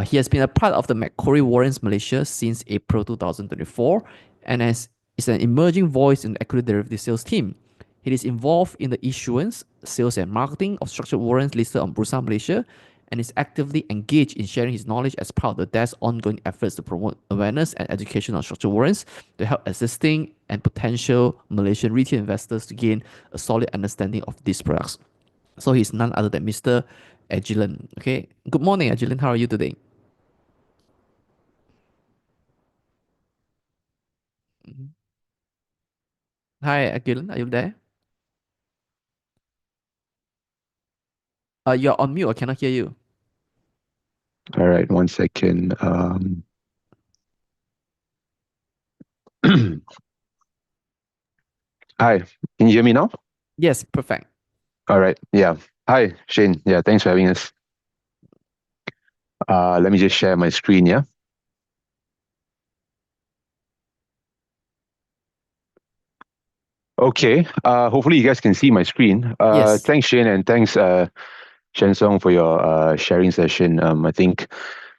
He has been a part of the Macquarie Warrants Malaysia since April 2024 and is an emerging voice in the equity derivative sales team. He is involved in the issuance, sales, and marketing of structured warrants listed on Bursa Malaysia and is actively engaged in sharing his knowledge as part of the desk's ongoing efforts to promote awareness and education on structured warrants to help existing and potential Malaysian retail investors to gain a solid understanding of these products. So he's none other than Mr. Agilan. Okay, good morning, Agilan. How are you today? Mhm. Hi, Agilan. Are you there? You're on mute. I cannot hear you. All right, one second. Hi, can you hear me now? Yes, perfect. All right. Yeah. Hi, Shane. Yeah, thanks for having us. Let me just share my screen. Yeah. Okay. Hopefully you guys can see my screen. Yes. Thanks, Shane, and thanks, Shen Song, for your sharing session. I think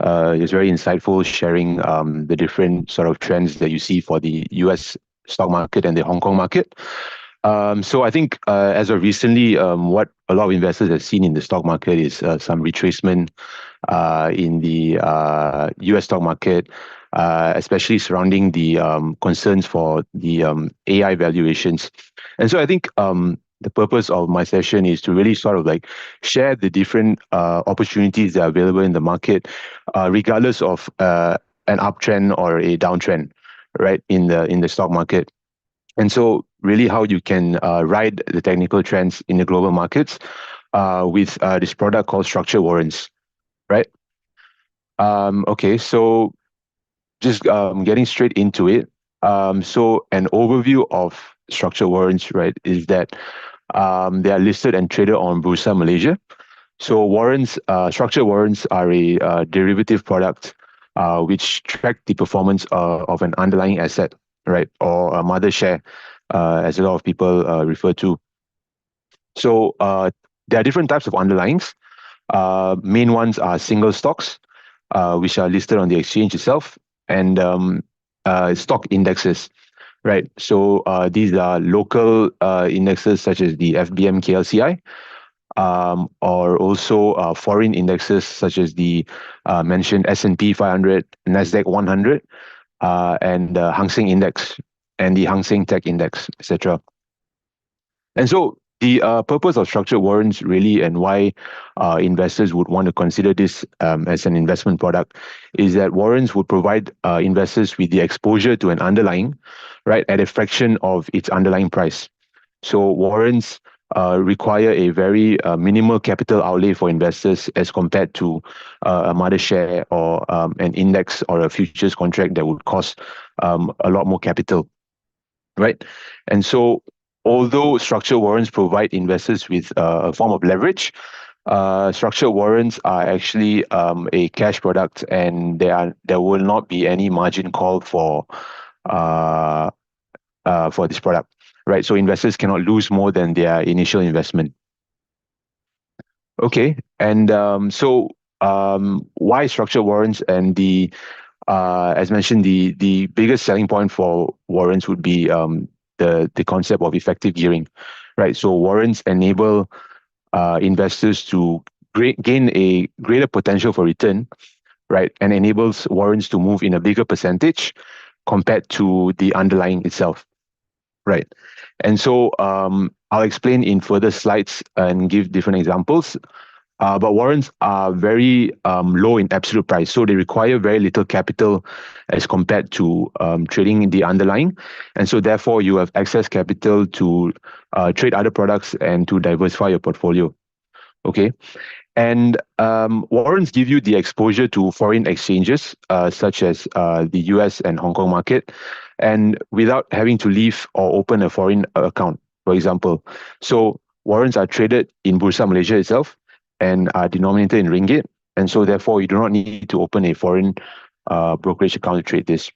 it's very insightful, sharing the different sort of trends that you see for the US stock market and the Hong Kong market. So I think as of recently, what a lot of investors have seen in the stock market is some retracement in the US stock market, especially surrounding the concerns for the AI valuations. And so I think the purpose of my session is to really sort of like share the different opportunities that are available in the market, regardless of an uptrend or a downtrend, right, in the stock market. And so really how you can ride the technical trends in the global markets with this product called Structured Warrants, right? Okay, so just getting straight into it. So an overview of Structured Warrants, right, is that they are listed and traded on Bursa Malaysia. So warrants, structured warrants are a derivative product which track the performance of an underlying asset, right, or a mother share, as a lot of people refer to. So there are different types of underlyings. Main ones are single stocks, which are listed on the exchange itself, and stock indexes, right? So these are local indexes such as the FBM KLCI, or also foreign indexes such as the mentioned S&P 500, Nasdaq 100, and the Hang Seng Index and the Hang Seng Tech Index, etc. And so the purpose of structured warrants really, and why investors would want to consider this as an investment product, is that warrants would provide investors with the exposure to an underlying, right, at a fraction of its underlying price. So warrants require a very minimal capital outlay for investors as compared to a mother share or an index or a futures contract that would cost a lot more capital, right? And so although structured warrants provide investors with a form of leverage, structured warrants are actually a cash product, and there will not be any margin call for this product, right? So investors cannot lose more than their initial investment. Okay, and why structured warrants? And the as mentioned, the biggest selling point for warrants would be the concept of effective gearing, right? So warrants enable investors to gain a greater potential for return, right? And enables warrants to move in a bigger percentage compared to the underlying itself, right? And so I'll explain in further slides and give different examples. But warrants are very low in absolute price, so they require very little capital as compared to trading in the underlying. And so therefore you have excess capital to trade other products and to diversify your portfolio. Okay. And warrants give you the exposure to foreign exchanges, such as the US and Hong Kong market, and without having to leave or open a foreign account, for example. So warrants are traded in Bursa Malaysia itself and are denominated in ringgit. And so therefore, you do not need to open a foreign brokerage account to trade this.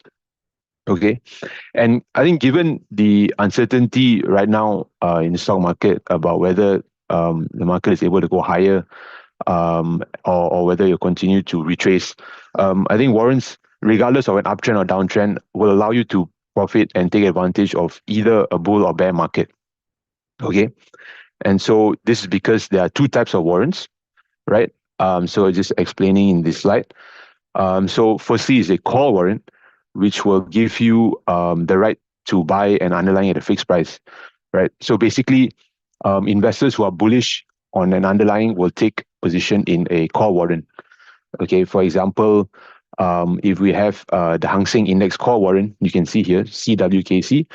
Okay. And I think given the uncertainty right now in the stock market about whether the market is able to go higher, or whether you continue to retrace, I think warrants, regardless of an uptrend or downtrend, will allow you to profit and take advantage of either a bull or bear market. Okay. And so this is because there are two types of warrants, right? So just explaining in this slide. So firstly is a call warrant, which will give you the right to buy an underlying at a fixed price, right? So basically, investors who are bullish on an underlying will take position in a call warrant. Okay, for example, if we have the Hang Seng Index call warrant, you can see here, CWKC.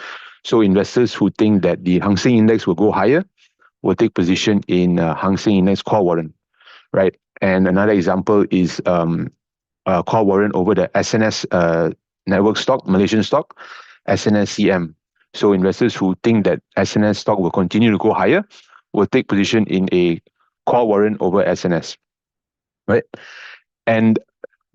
So investors who think that the Hang Seng Index will go higher will take position in Hang Seng Index call warrant, right? And another example is call warrant over the SNS network stock, Malaysian stock, SNSCM. So investors who think that SNS stock will continue to go higher will take position in a call warrant over SNS, right? And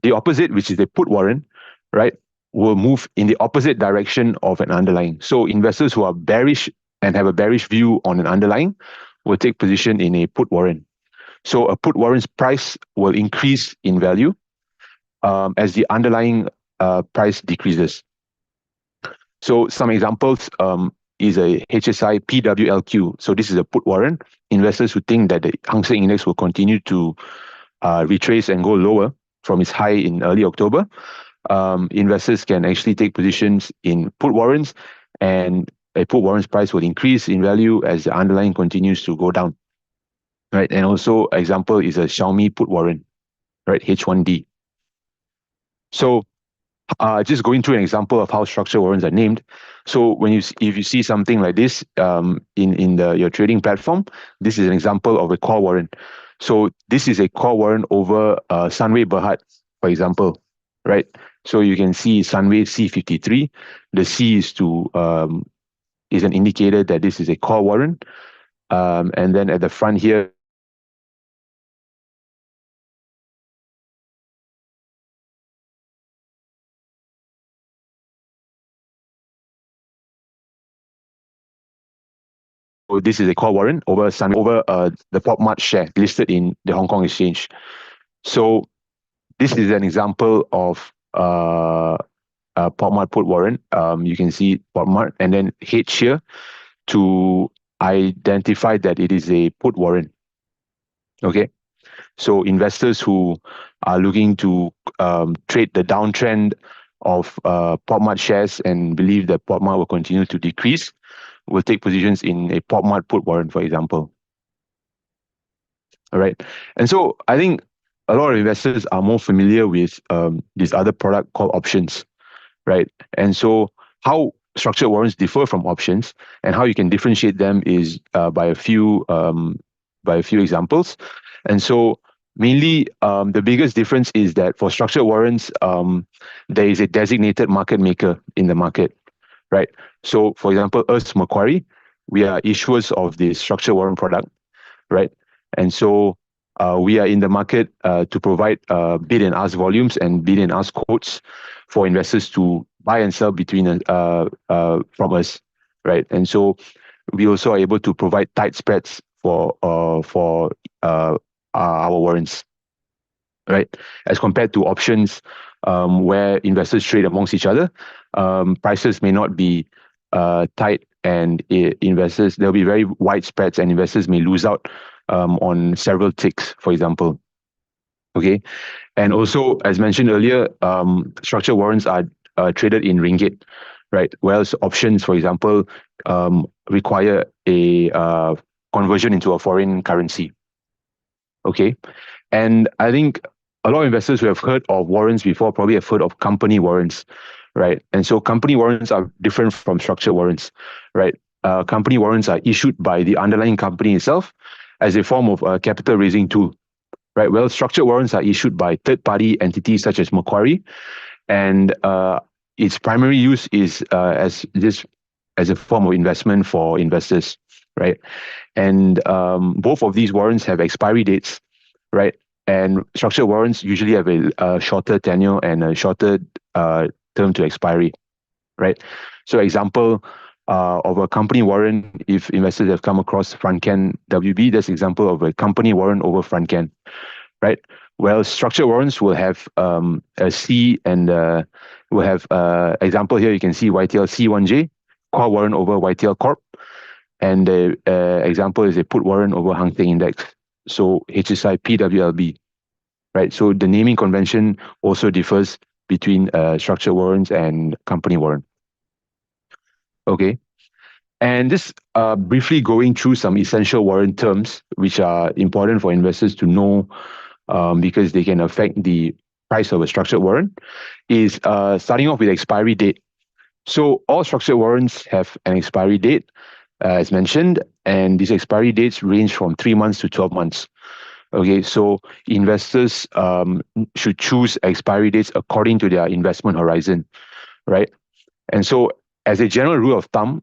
the opposite, which is a put warrant, right, will move in the opposite direction of an underlying. So investors who are bearish and have a bearish view on an underlying will take position in a put warrant. So a put warrant's price will increase in value as the underlying price decreases. So some examples is a HSI PWLQ. So this is a put warrant. Investors who think that the Hang Seng Index will continue to retrace and go lower from its high in early October, investors can actually take positions in put warrants, and a put warrant's price will increase in value as the underlying continues to go down, right? And also, example is a Xiaomi put warrant, right? H1D. So just going through an example of how structured warrants are named. So when if you see something like this in your trading platform, this is an example of a call warrant. So this is a call warrant over Sunway Berhad, for example, right? So you can see Sunway C53. The C is is an indicator that this is a call warrant, and then at the front here, so this is a call warrant over the PopMart share listed in the Hong Kong Exchange. So this is an example of a PopMart put warrant. You can see PopMart and then H here to identify that it is a put warrant. Okay, so investors who are looking to trade the downtrend of PopMart shares and believe that PopMart will continue to decrease will take positions in a PopMart put warrant, for example. All right, and so I think a lot of investors are more familiar with this other product called options, right? And so how structured warrants differ from options and how you can differentiate them is by a few examples. And so mainly the biggest difference is that for structured warrants, there is a designated market maker in the market, right? So for example, us, Macquarie, we are issuers of the structured warrant product, right? And so we are in the market to provide bid and ask volumes and bid and ask quotes for investors to buy and sell between from us, right? And so we also are able to provide tight spreads for our warrants, right? As compared to options, where investors trade amongst each other, prices may not be tight, and investors, there'll be very wide spreads, and investors may lose out on several ticks, for example. Okay, and also as mentioned earlier, structured warrants are traded in ringgit, right? Whereas options, for example, require a conversion into a foreign currency. Okay, and I think a lot of investors who have heard of warrants before probably have heard of company warrants, right? And so company warrants are different from structured warrants, right? Company warrants are issued by the underlying company itself as a form of a capital raising tool, right? Well, structured warrants are issued by third-party entities such as Macquarie, and its primary use is as a form of investment for investors, right? And both of these warrants have expiry dates, right? And structured warrants usually have a shorter tenure and a shorter term to expiry, right? So example of a company warrant, if investors have come across Frontcan WB, that's example of a company warrant over Frontcan, right? Well, structured warrants will have a C, and will have example here, you can see YTL C1J, call warrant over YTL Corp, and the example is a put warrant over Hang Seng Index, so HSI PWLB, right? So the naming convention also differs between structured warrants and company warrant. Okay, and just briefly going through some essential warrant terms, which are important for investors to know because they can affect the price of a structured warrant, is starting off with expiry date. So all structured warrants have an expiry date, as mentioned, and these expiry dates range from 3 months to 12 months. Okay, so investors should choose expiry dates according to their investment horizon, right? And so as a general rule of thumb,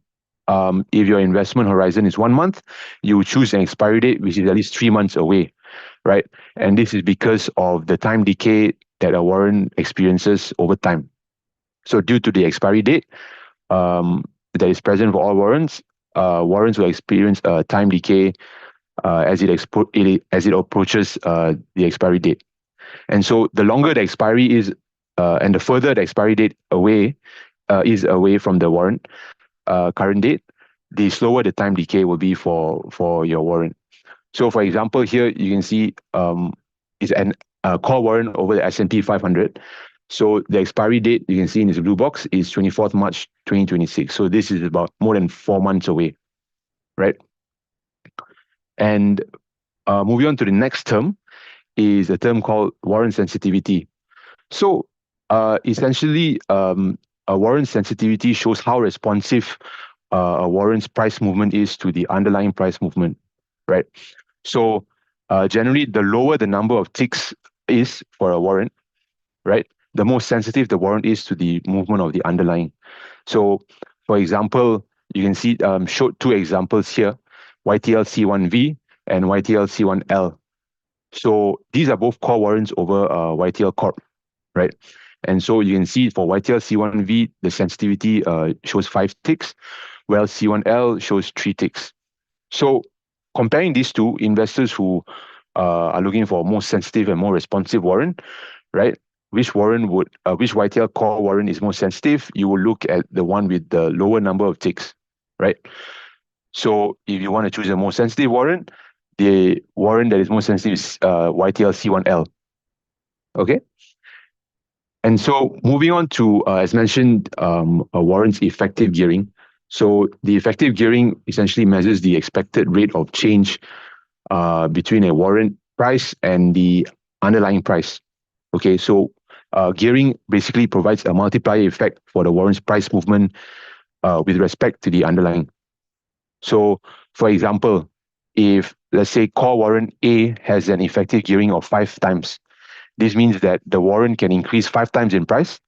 if your investment horizon is 1 month, you choose an expiry date which is at least 3 months away, right? And this is because of the time decay that a warrant experiences over time. So due to the expiry date that is present for all warrants, warrants will experience a time decay as it approaches the expiry date. And so the longer the expiry is, and the further the expiry date is away from the warrant current date, the slower the time decay will be for your warrant. So for example, here you can see is an call warrant over the S&P 500. So the expiry date you can see in this blue box is 24th March 2026. So this is about more than 4 months away, right? And moving on to the next term is a term called warrant sensitivity. So essentially, a warrant sensitivity shows how responsive a warrant's price movement is to the underlying price movement, right? So generally, the lower the number of ticks is for a warrant, right, the more sensitive the warrant is to the movement of the underlying. So, for example, you can see showed 2 examples here, YTL C1V and YTL C1L. So these are both core warrants over YTL Corp, right? And so you can see for YTL C1V, the sensitivity shows 5 ticks, while C1L shows 3 ticks. So comparing these two, investors who are looking for a more sensitive and more responsive warrant, right? Which YTL core warrant is more sensitive? You will look at the one with the lower number of ticks, right? So if you want to choose a more sensitive warrant, the warrant that is more sensitive is YTL C1L. Okay. And so moving on to, as mentioned, a warrant's effective gearing. So the effective gearing essentially measures the expected rate of change between a warrant price and the underlying price. Okay, so gearing basically provides a multiplier effect for the warrant's price movement with respect to the underlying. So, for example, if let's say core warrant A has an effective gearing of 5 times, this means that the warrant can increase 5 times in price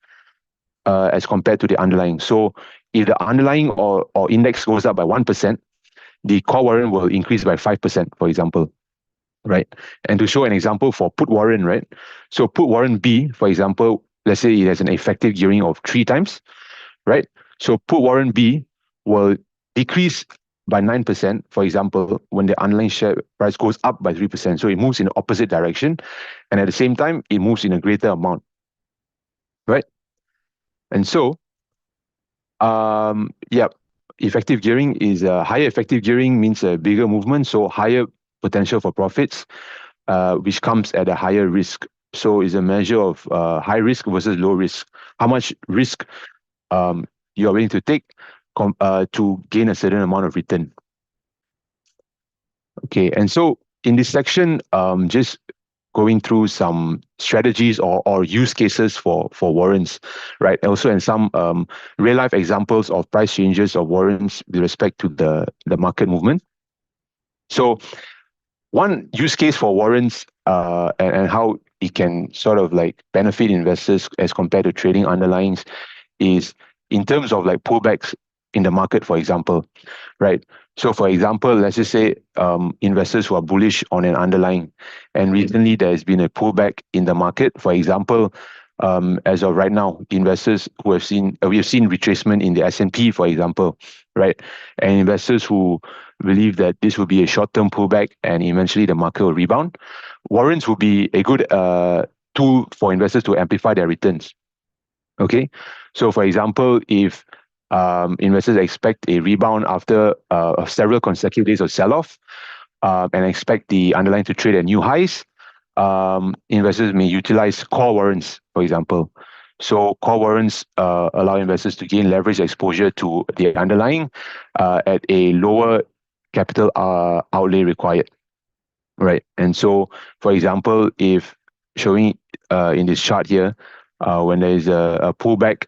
as compared to the underlying. So if the underlying or index goes up by 1%, the core warrant will increase by 5%, for example, right? And to show an example for put warrant, right? So put warrant B, for example, let's say it has an effective gearing of 3 times, right? So put warrant B will decrease by 9%, for example, when the underlying share price goes up by 3%. So it moves in the opposite direction. And at the same time, it moves in a greater amount, right? And so, yeah, effective gearing is a higher effective gearing means a bigger movement. So higher potential for profits, which comes at a higher risk. So it's a measure of high risk versus low risk. How much risk you are willing to take to gain a certain amount of return. Okay, and so in this section, just going through some strategies or use cases for warrants, right? Also, and some real life examples of price changes of warrants with respect to the market movement. So one use case for warrants and how it can sort of like benefit investors as compared to trading underlyings is in terms of like pullbacks in the market, for example, right? So for example, let's just say investors who are bullish on an underlying, and recently there has been a pullback in the market. For example, as of right now, investors who have seen, we have seen retracement in the S&P, for example, right? And investors who believe that this will be a short-term pullback and eventually the market will rebound. Warrants will be a good tool for investors to amplify their returns. Okay, so for example, if investors expect a rebound after several consecutive days of sell-off and expect the underlying to trade at new highs, investors may utilize call warrants, for example. So call warrants allow investors to gain leverage exposure to the underlying at a lower capital outlay required, right? And so, for example, if showing in this chart here, when there is a pullback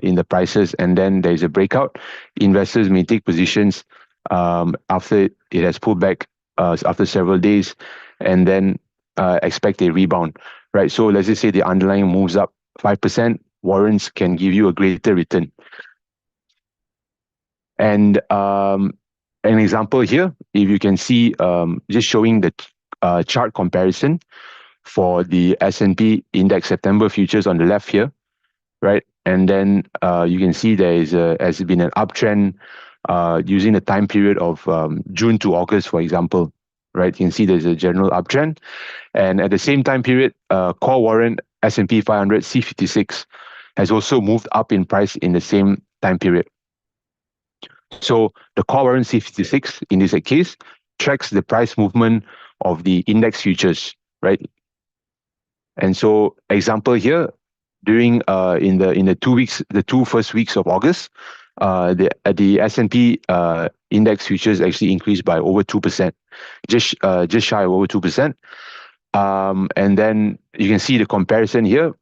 in the prices and then there is a breakout, investors may take positions after it has pulled back after several days and then expect a rebound, right? So let's just say the underlying moves up 5%, warrants can give you a greater return. And an example here, if you can see, just showing the chart comparison for the S&P index September futures on the left here, right? And then you can see there has been an uptrend using the time period of June to August, for example, right? You can see there's a general uptrend. And at the same time period, core warrant S&P 500 C56 has also moved up in price in the same time period. So the core warrant C56 in this case tracks the price movement of the index futures, right? And so example here, during in the 2 weeks, the first weeks of August, the S&P index futures actually increased by over 2%, just shy of over 2%. And then you can see the comparison here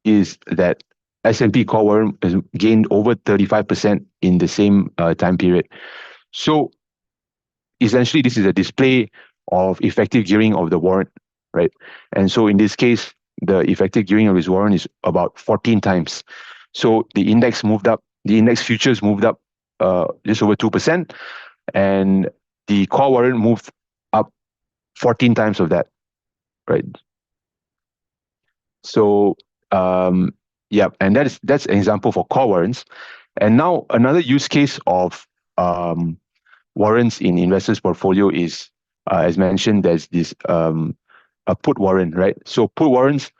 is that S&P core warrant has gained over 35% in the same time period. So essentially, this is a display of effective gearing of the warrant, right? And so in this case, the effective gearing of this warrant is about 14 times. So the index moved up, the index futures moved up just over 2%, and the core warrant moved up 14 times of that, right? So yeah, and that's an example for core warrants. And now another use case of warrants in investors' portfolio is, as mentioned, there's this a put warrant, right? So put warrants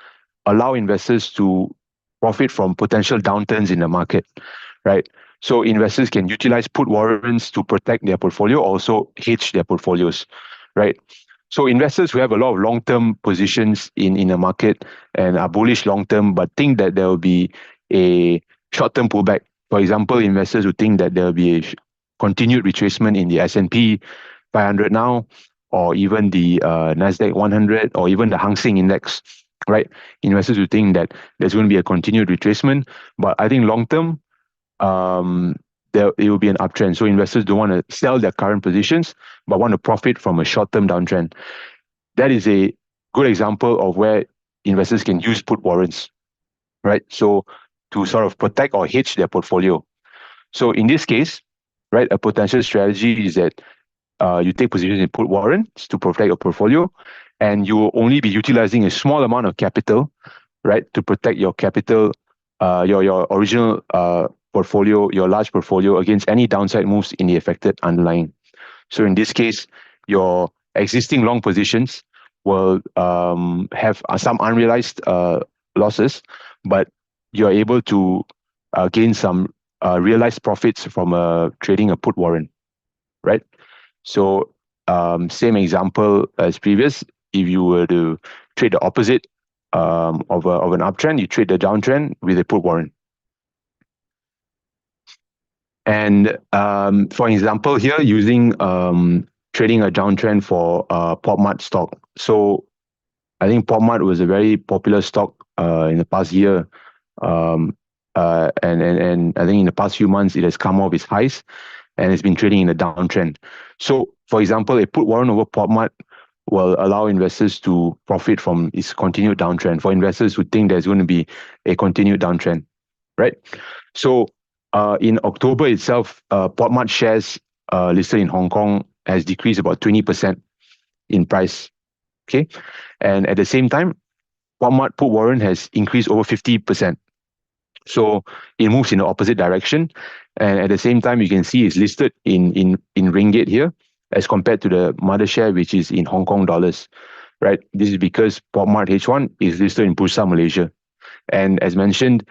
allow investors to profit from potential downturns in the market, right? So investors can utilize put warrants to protect their portfolio, also hedge their portfolios, right? So investors who have a lot of long-term positions in the market and are bullish long-term, but think that there will be a short-term pullback. For example, investors who think that there will be a continued retracement in the S&P 500 now, or even the Nasdaq 100, or even the Hang Seng Index, right? Investors who think that there's going to be a continued retracement, but I think long-term, it will be an uptrend. So investors don't want to sell their current positions, but want to profit from a short-term downtrend. That is a good example of where investors can use put warrants, right? So to sort of protect or hedge their portfolio. So in this case, right, a potential strategy is that you take positions in put warrants to protect your portfolio, and you will only be utilizing a small amount of capital, right, to protect your capital, your original portfolio, your large portfolio against any downside moves in the affected underlying. So in this case, your existing long positions will have some unrealized losses, but you're able to gain some realized profits from trading a put warrant, right? So same example as previous. If you were to trade the opposite of an uptrend, you trade the downtrend with a put warrant. And for example here, using trading a downtrend for PopMart stock. So I think PopMart was a very popular stock in the past year. And I think in the past few months, it has come off its highs and it's been trading in a downtrend. So for example, a put warrant over PopMart will allow investors to profit from its continued downtrend, for investors who think there's going to be a continued downtrend, right? So in October itself, PopMart shares listed in Hong Kong has decreased about 20% in price, okay? And at the same time, PopMart put warrant has increased over 50%. So it moves in the opposite direction. And at the same time, you can see it's listed in ringgit here as compared to the mother share, which is in Hong Kong dollars, right? This is because PopMart H1 is listed in Bursa Malaysia. And as mentioned,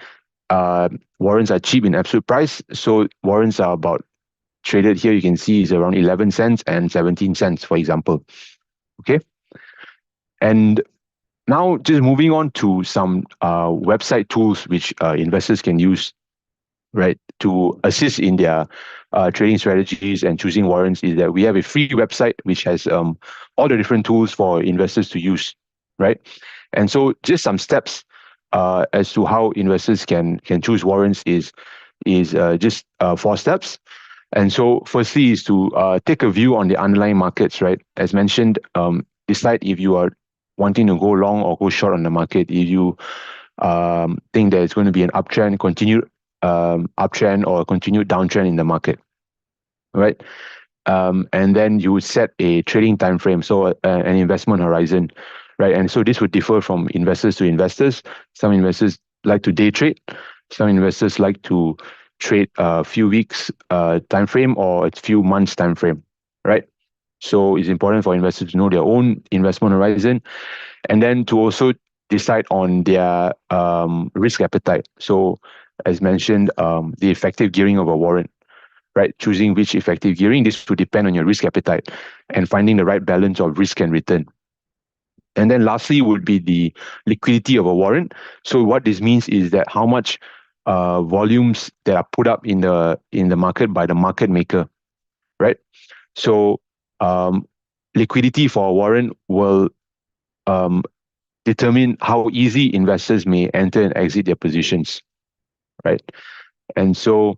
warrants are cheap in absolute price. So warrants are about traded here. You can see is around 11 cents and 17 cents, for example. Okay. And now just moving on to some website tools which investors can use, right, to assist in their trading strategies and choosing warrants, is that we have a free website which has all the different tools for investors to use, right? And so just some steps as to how investors can choose warrants is just 4 steps. And so firstly is to take a view on the underlying markets, right? As mentioned, decide if you are wanting to go long or go short on the market. If you think that it's going to be an uptrend, continued uptrend, or a continued downtrend in the market, right? And then you would set a trading time frame, so an investment horizon, right? And so this would differ from investors to investors. Some investors like to day trade. Some investors like to trade a few weeks time frame or a few months time frame, right? So it's important for investors to know their own investment horizon, and then to also decide on their risk appetite. So as mentioned, the effective gearing of a warrant, right? Choosing which effective gearing, this will depend on your risk appetite and finding the right balance of risk and return. And then lastly would be the liquidity of a warrant. So what this means is that how much volumes that are put up in the market by the market maker, right? So liquidity for a warrant will determine how easy investors may enter and exit their positions, right? And so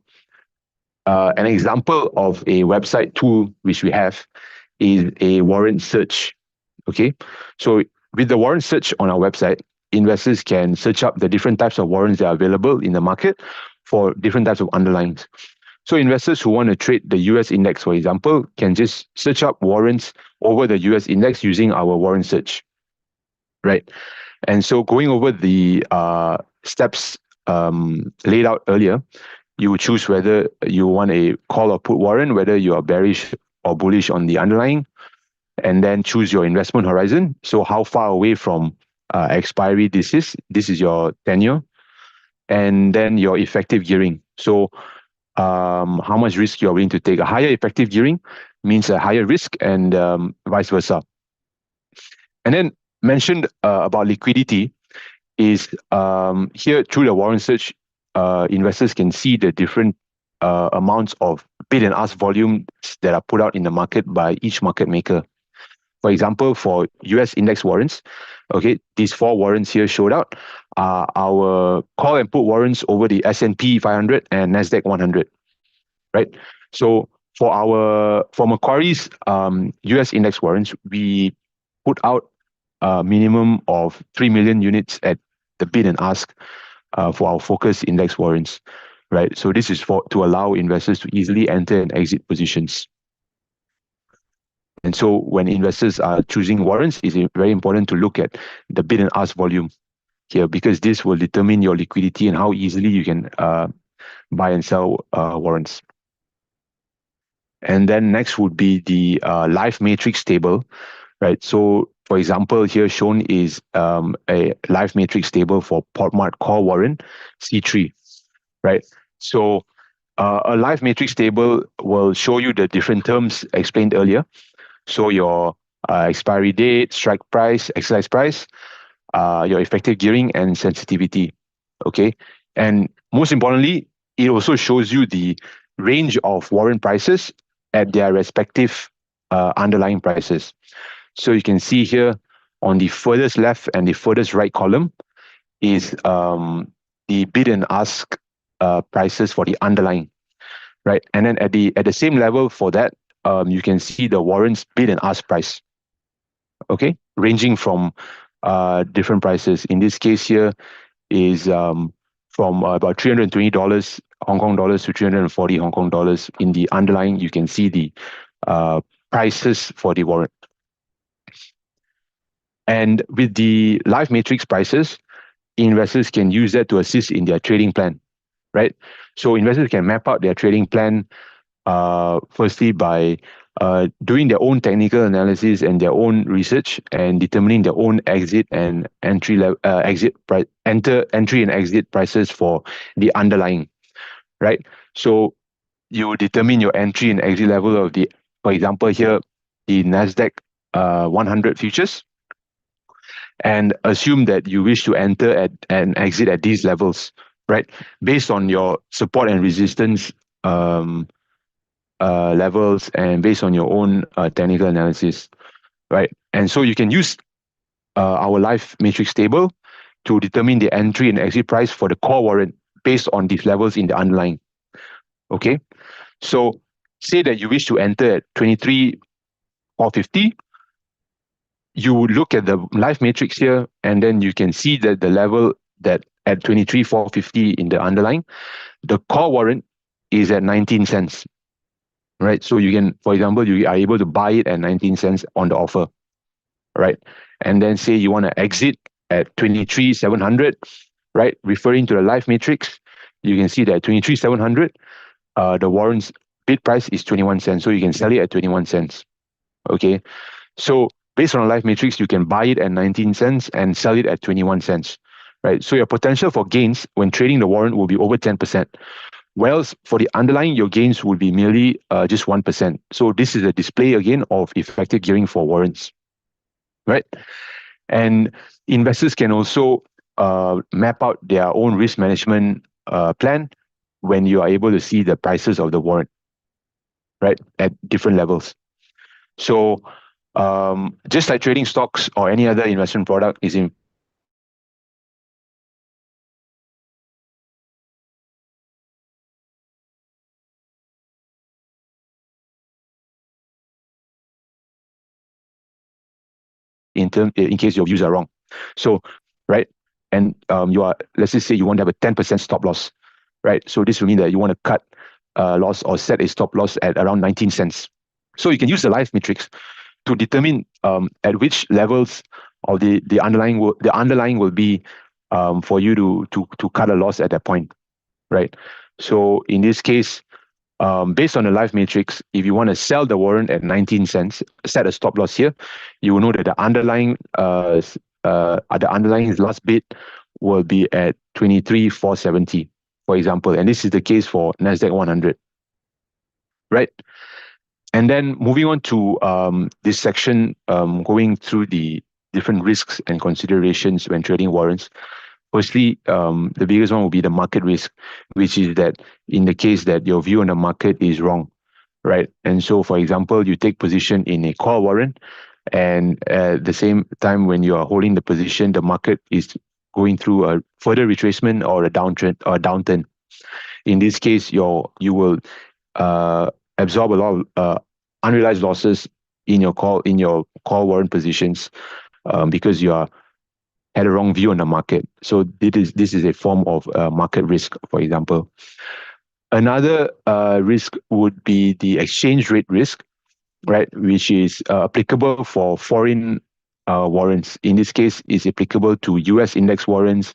an example of a website tool which we have is a warrant search. Okay, so with the warrant search on our website, investors can search up the different types of warrants that are available in the market for different types of underlyings. So investors who want to trade the US index, for example, can just search up warrants over the US index using our warrant search, right? And so going over the steps laid out earlier, you would choose whether you want a call or put warrant, whether you are bearish or bullish on the underlying, and then choose your investment horizon. So how far away from expiry this is. This is your tenure, and then your effective gearing. So how much risk you're willing to take. A higher effective gearing means a higher risk, and vice versa. And then mentioned about liquidity is here through the warrant search, investors can see the different amounts of bid and ask volumes that are put out in the market by each market maker. For example, for US index warrants, okay, these 4 warrants here showed out are our call and put warrants over the S&P 500 and NASDAQ 100, right? So for Macquarie's US index warrants, we put out a minimum of 3 million units at the bid and ask for our focus index warrants, right? So this is to allow investors to easily enter and exit positions. And so when investors are choosing warrants, it's very important to look at the bid and ask volume here, because this will determine your liquidity and how easily you can buy and sell warrants. And then next would be the live matrix table, right? So for example, here shown is a live matrix table for Portmart call warrant C3, right? So a live matrix table will show you the different terms explained earlier. So your expiry date, strike price, exercise price, your effective gearing, and sensitivity. Okay, and most importantly, it also shows you the range of warrant prices at their respective underlying prices. So you can see here on the furthest left and the furthest right column is the bid and ask prices for the underlying, right? And then at the same level for that, you can see the warrants bid and ask price, okay, ranging from different prices. In this case here is from about $320 Hong Kong dollars to 340 Hong Kong dollars. In the underlying, you can see the prices for the warrant. And with the live matrix prices, investors can use that to assist in their trading plan, right? So investors can map out their trading plan firstly by doing their own technical analysis and their own research and determining their own exit and entry level entry and exit prices for the underlying, right? So you determine your entry and exit level of the, for example here, the NASDAQ 100 futures, and assume that you wish to enter at and exit at these levels, right? Based on your support and resistance levels and based on your own technical analysis, right? And so you can use our live matrix table to determine the entry and exit price for the core warrant based on these levels in the underlying. Okay, so say that you wish to enter at 23,450. You would look at the live matrix here, and then you can see that the level that at 23,450 in the underlying, the core warrant is at 19 cents. right? So you can, for example, you are able to buy it at 19 cents on the offer, right? And then say you want to exit at 23,700, right? Referring to the live matrix, you can see that 23,700, the warrants bid price is 21 cents. So you can sell it at 21 cents. Okay. So based on a live matrix, you can buy it at 19 cents and sell it at 21 cents, right? So your potential for gains when trading the warrant will be over 10%. Whereas for the underlying, your gains will be merely just 1%. So this is a display again of effective gearing for warrants, right? And investors can also map out their own risk management plan when you are able to see the prices of the warrant, right, at different levels. So just like trading stocks or any other investment product is in in case your views are wrong. So, right, and you are, let's just say you want to have a 10% stop loss, right? So this will mean that you want to cut loss or set a stop loss at around 19 cents. So you can use the live matrix to determine at which levels of the underlying will be for you to cut a loss at that point, right? So in this case, based on the live matrix, if you want to sell the warrant at 19 cents, set a stop loss here, you will know that the underlying last bid will be at 23,470, for example, and this is the case for Nasdaq 100, right? And then moving on to this section, going through the different risks and considerations when trading warrants. Firstly, the biggest one will be the market risk, which is that in the case that your view on the market is wrong, right? And so, for example, you take position in a call warrant, and at the same time when you are holding the position, the market is going through a further retracement or a downtrend or downturn. In this case, you will absorb a lot of unrealized losses in your call warrant positions because you are had a wrong view on the market. So this is a form of market risk, for example. Another risk would be the exchange rate risk, right, which is applicable for foreign warrants. In this case, is applicable to US index warrants,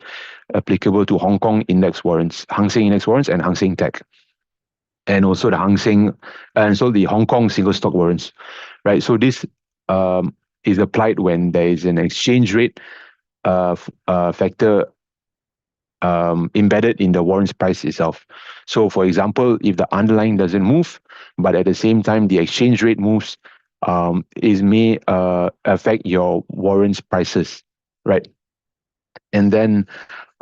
applicable to Hong Kong index warrants, Hang Seng index warrants, and Hang Seng Tech, and also the Hang Seng, and so the Hong Kong single stock warrants, right? So this is applied when there is an exchange rate factor embedded in the warrants price itself. So for example, if the underlying doesn't move, but at the same time the exchange rate moves, it may affect your warrants prices, right? And then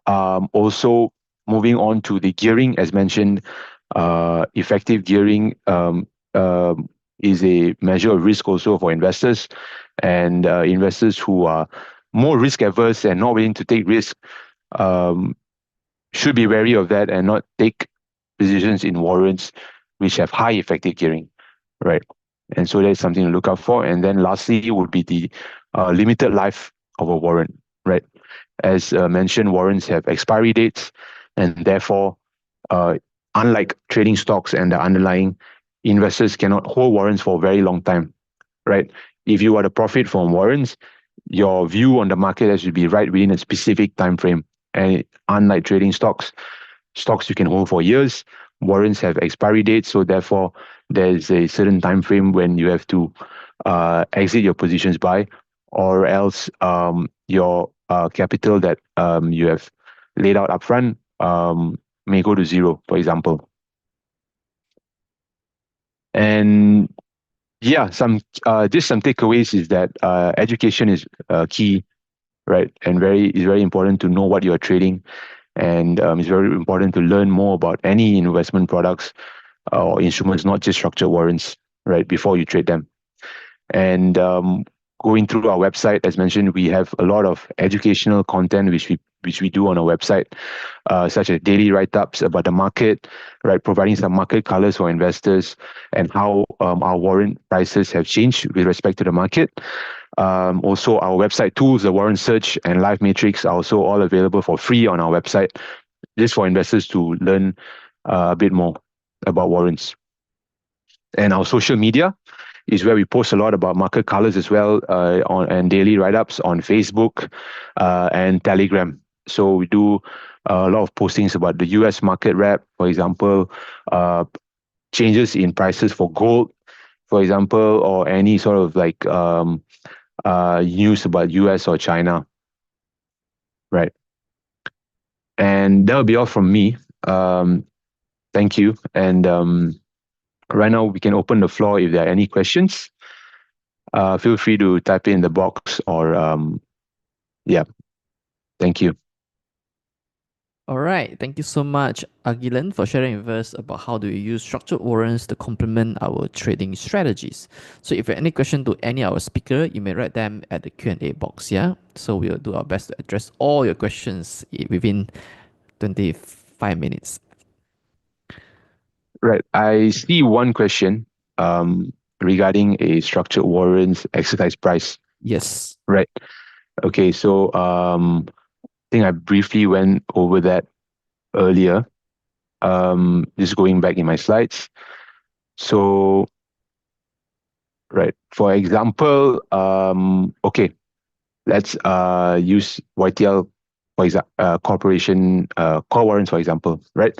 also moving on to the gearing, as mentioned, effective gearing is a measure of risk also for investors, and investors who are more risk averse and not willing to take risk should be wary of that and not take positions in warrants which have high effective gearing, right? And so that's something to look out for. And then lastly would be the limited life of a warrant, right? As mentioned, warrants have expiry dates, and therefore, unlike trading stocks and the underlying, investors cannot hold warrants for a very long time, right? If you are to profit from warrants, your view on the market has to be right within a specific time frame. And unlike trading stocks you can hold for years. Warrants have expiry dates, so therefore there's a certain time frame when you have to exit your positions by, or else your capital that you have laid out upfront may go to zero, for example. And yeah, just some takeaways is that education is key, right? And is very important to know what you are trading, and it's very important to learn more about any investment products or instruments, not just structured warrants, right, before you trade them. And going through our website, as mentioned, we have a lot of educational content which we do on our website, such as daily write-ups about the market, right, providing some market colors for investors and how our warrant prices have changed with respect to the market. Also, our website tools, the warrant search and live matrix, are also all available for free on our website, just for investors to learn a bit more about warrants. And our social media is where we post a lot about market colors as well, and daily write-ups on Facebook and Telegram. So we do a lot of postings about the US market wrap, for example, changes in prices for gold, for example, or any sort of like news about US or China, right? And that'll be all from me. Thank you. And right now we can open the floor if there are any questions. Feel free to type in the box or yeah. Thank you. All right. Thank you so much, Agilan, for sharing with us about how do we use structured warrants to complement our trading strategies. So if you have any question to any of our speaker, you may write them at the Q&A box, yeah? So we'll do our best to address all your questions within 25 minutes. Right. I see one question regarding a structured warrants exercise price. Yes. Right. Okay. So I think I briefly went over that earlier. Just going back in my slides. So, right. For example, okay, let's use YTL for example, corporation call warrants, for example, right?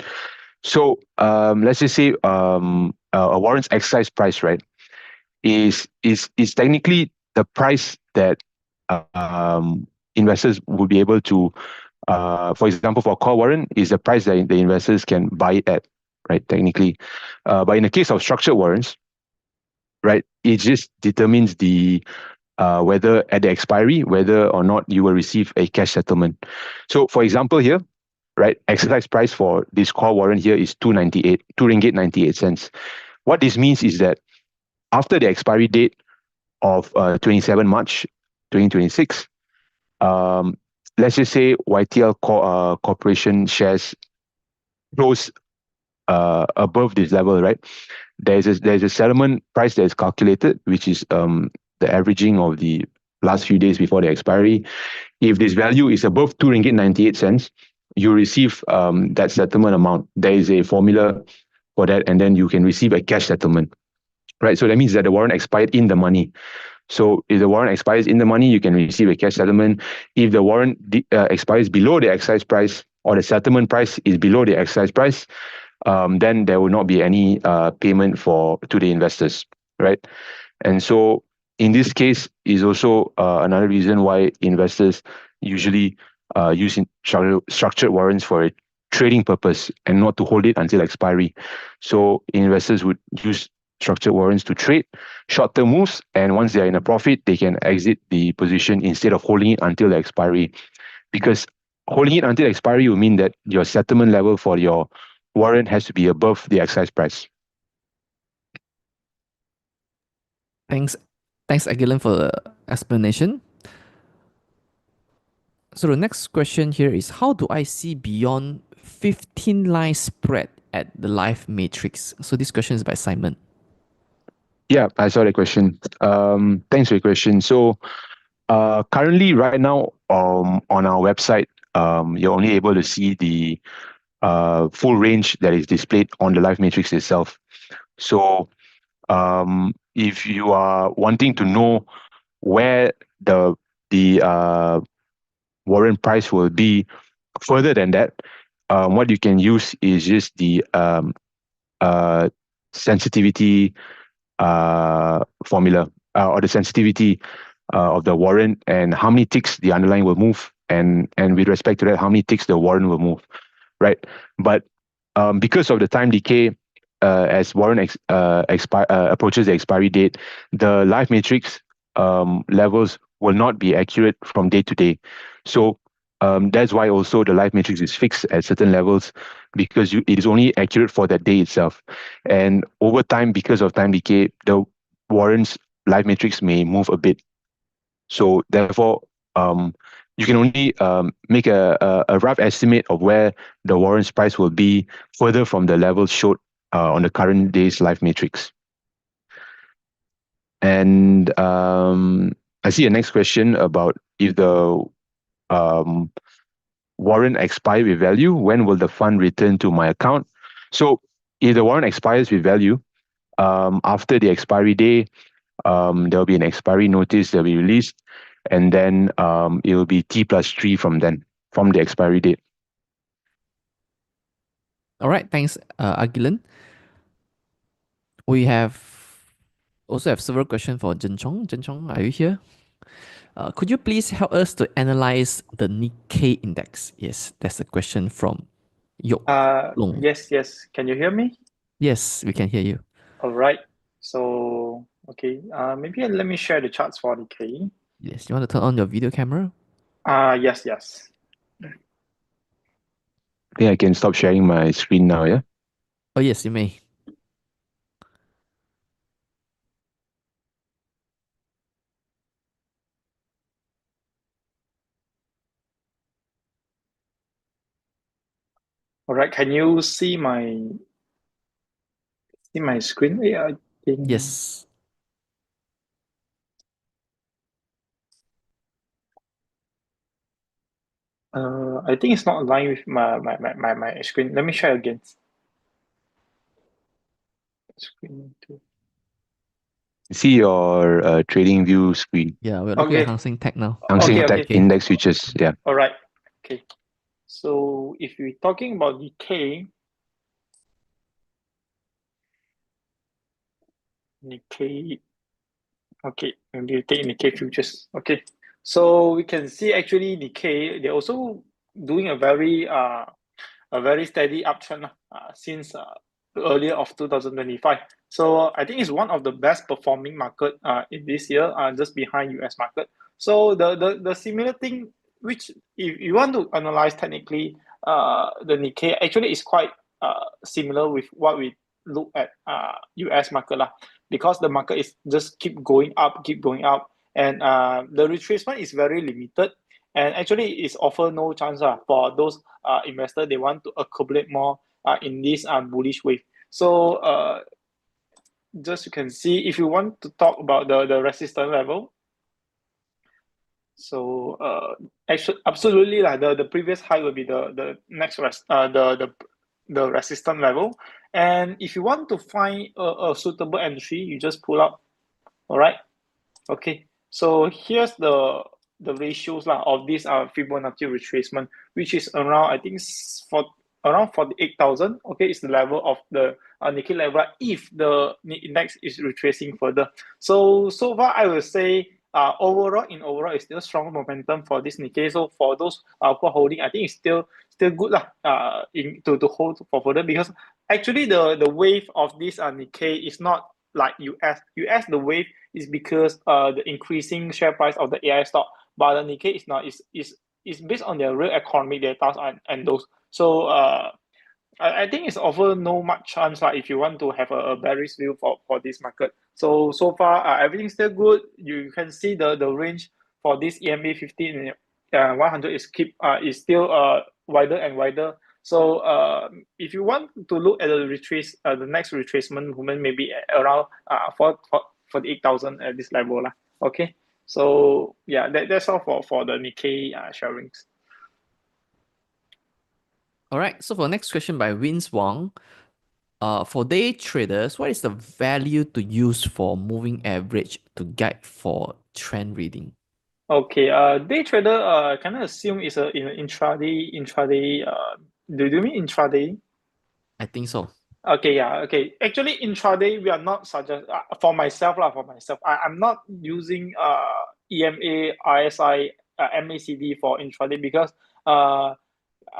So let's just say a warrants exercise price, right, is technically the price that investors would be able to, for example, for a call warrant, is the price that the investors can buy it at, right? Technically, but in the case of structured warrants, right, it just determines the whether at the expiry, whether or not you will receive a cash settlement. So, for example, here, right, exercise price for this call warrant here is 298, 2 ringgit 98 cents. What this means is that after the expiry date of 27 March 2026, let's just say YTL Corporation shares close above this level, right? There's a settlement price that is calculated, which is the averaging of the last few days before the expiry. If this value is above 2 ringgit 98 cents, you receive that settlement amount. There is a formula for that, and then you can receive a cash settlement, right? So that means that the warrant expired in the money. So if the warrant expires in the money, you can receive a cash settlement. If the warrant expires below the exercise price, or the settlement price is below the exercise price, then there will not be any payment to the investors, right? And so in this case is also another reason why investors usually use structured warrants for a trading purpose and not to hold it until expiry. So investors would use structured warrants to trade short-term moves, and once they're in a profit, they can exit the position instead of holding it until the expiry. Because holding it until expiry will mean that your settlement level for your warrant has to be above the exercise price. Thanks, Agilan, for the explanation. So the next question here is, how do I see beyond 15 line spread at the live matrix? So this question is by Simon. Yeah, I saw the question. Thanks for your question. So currently, right now, on our website, you're only able to see the full range that is displayed on the live matrix itself. So if you are wanting to know where the warrant price will be further than that, what you can use is just the sensitivity formula, or the sensitivity of the warrant, and how many ticks the underlying will move, and with respect to that, how many ticks the warrant will move, right? But because of the time decay, as warrant approaches the expiry date, the live matrix levels will not be accurate from day to day. So that's why also the live matrix is fixed at certain levels, because it is only accurate for that day itself. And over time, because of time decay, the warrants live matrix may move a bit. So therefore, you can only make a rough estimate of where the warrants price will be further from the levels showed on the current day's live matrix. And I see a next question about if the warrant expire with value, when will the fund return to my account? So if the warrant expires with value, After the expiry day, there'll be an expiry notice that'll be released, and then it will be T+3 from then, from the expiry date. All right, thanks, Agilan. We also have several questions for Zhen Chong. Zhen Chong, are you here? Could you please help us to analyze the Nikkei index? Yes, that's a question from Yok Long. Yes. Can you hear me? Yes, we can hear you. All right. So, okay. Maybe let me share the charts for Nikkei. Yes, you want to turn on your video camera? Yes. I think I can stop sharing my screen now, yeah? Oh, yes, you may. All right. Can you see my screen? Yeah, I think. Yes. I think it's not aligned with my screen. Let me share again. Screen two. See your trading view screen. Yeah, we're looking at Okay. Hang Seng Tech now. Hang Seng Tech Okay. Index Futures, yeah. All right. Okay. So if we're talking about Nikkei, okay, maybe you take Nikkei futures. Okay. So we can see actually Nikkei, they're also doing a very steady uptrend since earlier of 2025. So I think it's one of the best performing market in this year, just behind US market. So the similar thing, which if you want to analyze technically, the Nikkei actually is quite similar with what we look at US market lah, because the market is just keep going up, and the retracement is very limited, and actually it's offer no chance for those investor they want to accumulate more in this bullish wave. So just you can see if you want to talk about the resistance level. So actually absolutely the previous high will be the next the resistance level, and if you want to find a suitable entry, you just pull up. All right. Okay, so here's the ratios of this Fibonacci retracement, which is around, I think, for around 48,000. Okay, it's the level of the Nikkei level if the index is retracing further. So far, I will say overall it's still strong momentum for this Nikkei. So for those who are holding, I think it's still good to hold for further, because actually the wave of this Nikkei is not like US. The wave is because the increasing share price of the AI stock, but the Nikkei is not. Is based on their real economic data and those. So I think it's offer no much chance if you want to have a bearish view for this market. So far everything's still good. You can see the range for this EMA 15 and 100 is still wider and wider. So if you want to look at the next retracement movement, maybe around 48,000 at this level lah. Okay, so yeah, that's all for the Nikkei sharings. All right, so for next question by Vince Wang, for day traders, what is the value to use for moving average to guide for trend reading? Okay, day trader, can I assume is in an intraday? Do you mean intraday? I think so. Okay, yeah, okay. Actually, intraday we are not suggest for myself lah. For myself, I'm not using EMA, RSI, MACD for intraday, because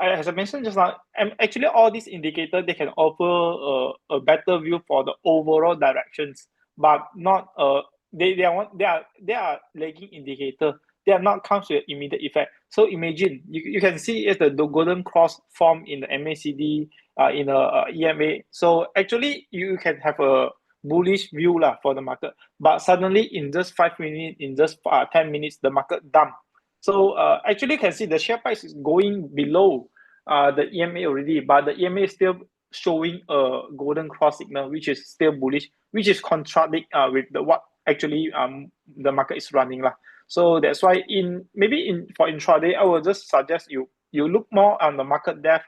as I mentioned just now, actually all these indicators they can offer a better view for the overall directions, but not they are lagging indicator. They are not comes with immediate effect. So imagine you can see it's the golden cross form in the MACD, in a EMA. So actually you can have a bullish view for the market, but suddenly in just 5 minutes, in just 10 minutes, the market dump. So actually you can see the share price is going below the EMA already, but the EMA is still showing a golden cross signal, which is still bullish, which is contradict with what actually the market is running lah. So that's why for intraday, I will just suggest you look more on the market depth,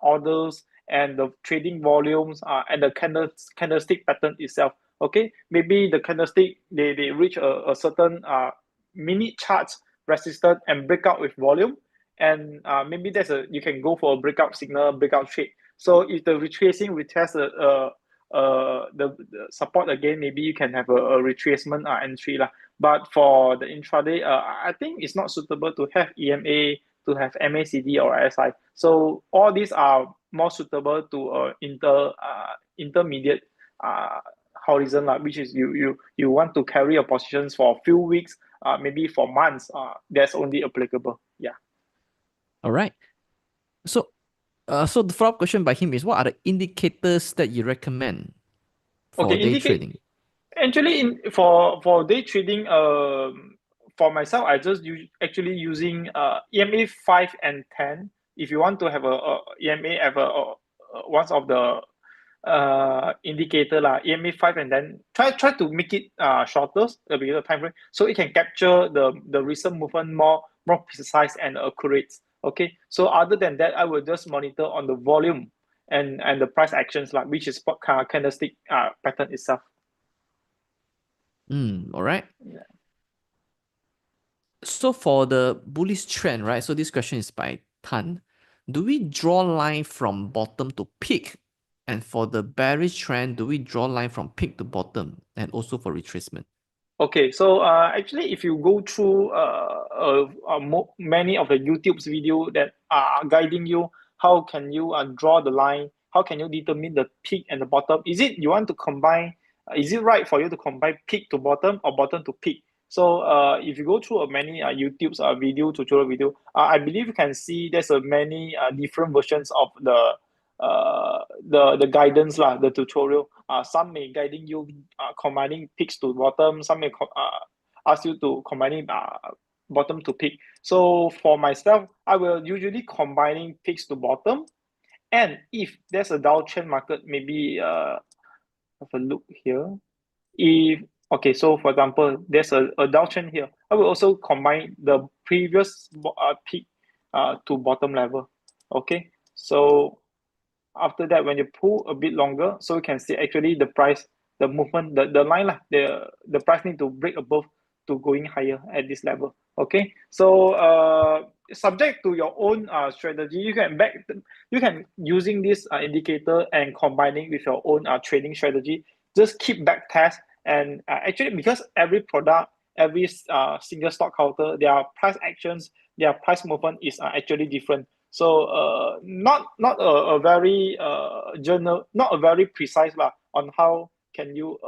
orders, and the trading volumes and the candlestick pattern itself. Okay, maybe the candlestick they reach a certain minute charts resistance and breakout with volume, and maybe you can go for a breakout signal, breakout trade. So if the retracing retest the support again, maybe you can have a retracement entry lah. But for the intraday, I think it's not suitable to have EMA, to have MACD or RSI. So all these are more suitable to intermediate horizon lah, which is you want to carry your positions for a few weeks, maybe for months. That's only applicable. Yeah. All right. So the follow-up question by him is, what are the indicators that you recommend for day trading? Actually, for day trading, for myself, I just actually using EMA 5 and 10. If you want to have a EMA, have one of the indicator lah, EMA 5, and then try to make it shorter, a bigger time frame, so it can capture the recent movement more precise and accurate. Okay, so other than that, I will just monitor on the volume and the price actions, like which is candlestick pattern itself. All right. Yeah. So for the bullish trend, right? So this question is by Tan. Do we draw line from bottom to peak? And for the bearish trend, do we draw line from peak to bottom, and also for retracement? Okay, so actually, if you go through many of the YouTube's video that are guiding you, how can you draw the line? How can you determine the peak and the bottom? Is it you want to combine? Is it right for you to combine peak to bottom or bottom to peak? So if you go through many YouTube's tutorial video, I believe you can see there's many different versions of the guidance lah, the tutorial. Some may guiding you combining peaks to bottom. Some may ask you to combining bottom to peak. So for myself, I will usually combining peaks to bottom. And if there's a downtrend market, maybe have a look here. Okay, so for example, there's a downtrend here. I will also combine the previous peak to bottom level. Okay, so after that, when you pull a bit longer, so you can see actually the price, the movement, the line lah, the price need to break above to going higher at this level. Okay, so subject to your own strategy, you can using this indicator and combining with your own trading strategy. Just keep back test, and actually, because every product, every single stock counter, their price actions, their price movement is actually different. So not a very not a very precise lah on how can you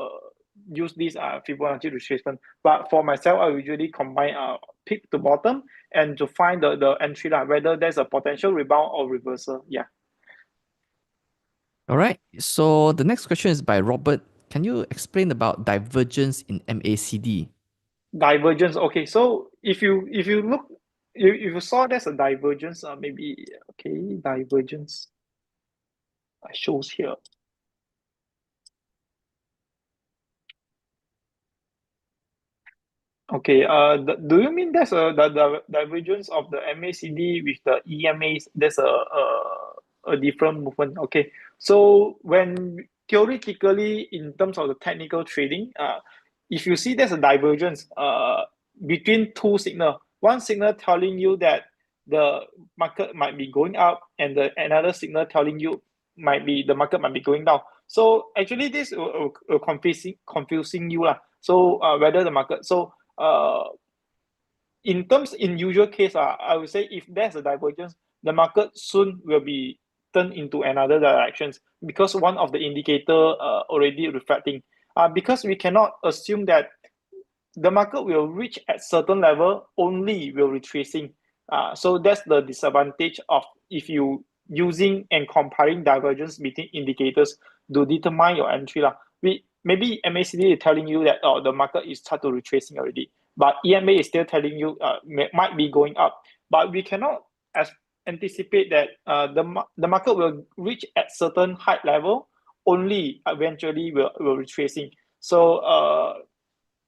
use this Fibonacci retracement. But for myself, I usually combine peak to bottom and to find the entry lah, whether there's a potential rebound or reversal. Yeah. All right. So the next question is by Robert. Can you explain about divergence in MACD? Divergence. Okay, so if you look, if you saw there's a divergence, maybe okay, divergence shows here. Okay, do you mean there's the divergence of the MACD with the EMAs? There's a different movement. Okay, so when theoretically in terms of the technical trading, if you see there's a divergence between two signal, one signal telling you that the market might be going up, and another signal telling you the market might be going down. So actually this will confusing you lah. So whether the market in usual case, I would say if there's a divergence, the market soon will be turned into another directions, because one of the indicator already reflecting. Because we cannot assume that the market will reach at certain level only will retracing. So that's the disadvantage of if you using and comparing divergence between indicators to determine your entry lah. Maybe MACD is telling you that the market is start to retracing already, but EMA is still telling you might be going up. But we cannot anticipate that the market will reach at certain height level only eventually will retracing. So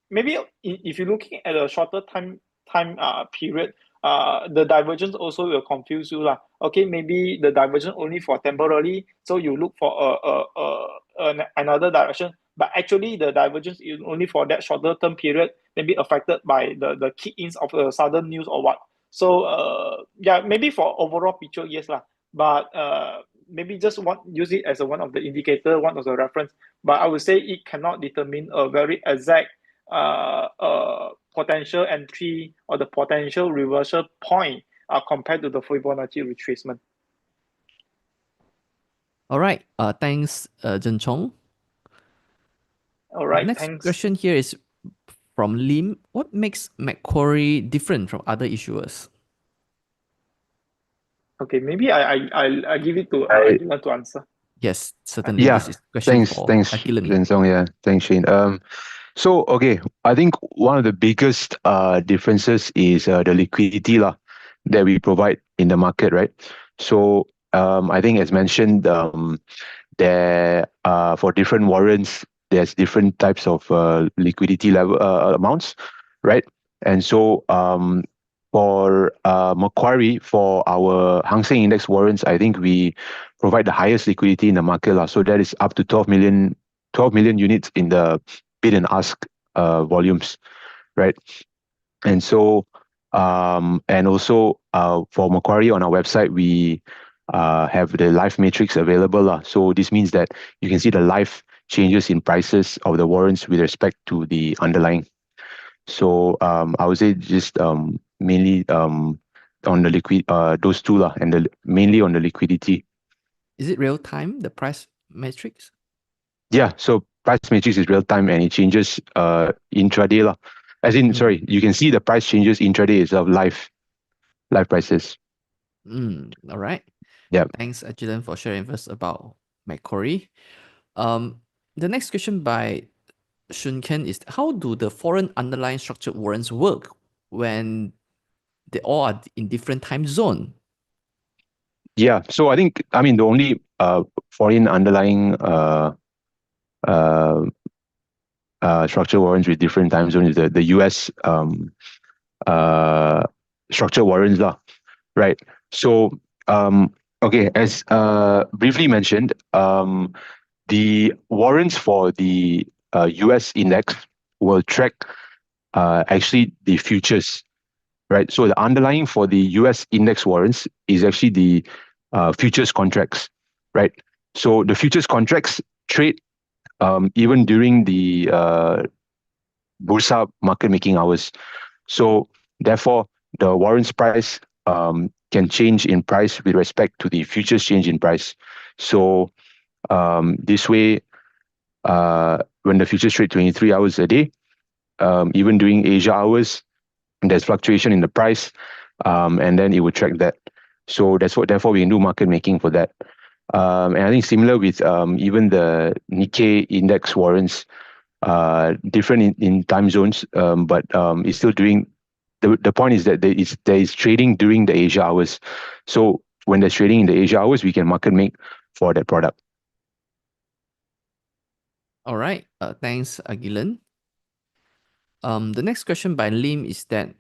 maybe if you're looking at a shorter time period, the divergence also will confuse you lah. Okay, maybe the divergence only for temporarily, so you look for another direction. But actually, the divergence is only for that shorter term period, maybe affected by the key-ins of the sudden news or what. So yeah, maybe for overall picture, yes lah. But maybe just use it as one of the indicator, one of the reference. But I would say it cannot determine a very exact potential entry or the potential reversal point compared to the Fibonacci retracement. All right. Thanks, Zhen Chong. All right, Next thanks. question here is from Lim. What makes Macquarie different from other issuers? Okay, maybe I give it to Agilan to answer. Yes, certainly. Yeah, This is question thanks, for thanks, Agilan. Zhensong. Yeah, thanks, Shane. So okay, I think one of the biggest differences is the liquidity lah that we provide in the market, right? So I think as mentioned, there for different warrants, there's different types of liquidity level amounts, right? And so for Macquarie, for our Hang Seng Index warrants, I think we provide the highest liquidity in the market lah. So that is up to 12 million units in the bid and ask volumes, right? And so and also for Macquarie on our website, we have the live matrix available lah. So this means that you can see the live changes in prices of the warrants with respect to the underlying. So I would say just mainly on the liquid those two lah, and mainly on the liquidity. Is it real time, the price matrix? Yeah, so price matrix is real time and it changes intraday lah. As in, sorry, you can see the price changes intraday itself, live prices. All right. Yeah. Thanks, Agilan, for sharing with us about Macquarie. The next question by Shun Ken is, how do the foreign underlying structured warrants work when they all are in different time zone? Yeah, so I think, I mean, the only foreign underlying structured warrants with different time zones is the US structured warrants lah, right? So okay, as briefly mentioned, the warrants for the US index will track actually the futures, right? So the underlying for the US index warrants is actually the futures contracts, right? So the futures contracts trade even during the Bursa market making hours. So therefore, the warrants price can change in price with respect to the futures change in price. So this way, when the futures trade 23 hours a day, even during Asia hours, there's fluctuation in the price, and then it would track that. So therefore we can do market making for that. And I think similar with even the Nikkei index warrants, different in time zones, but it's still doing. The point is that there is trading during the Asia hours. So when there's trading in the Asia hours, we can market make for that product. All right. Thanks, Agilan. The next question by Lim is that,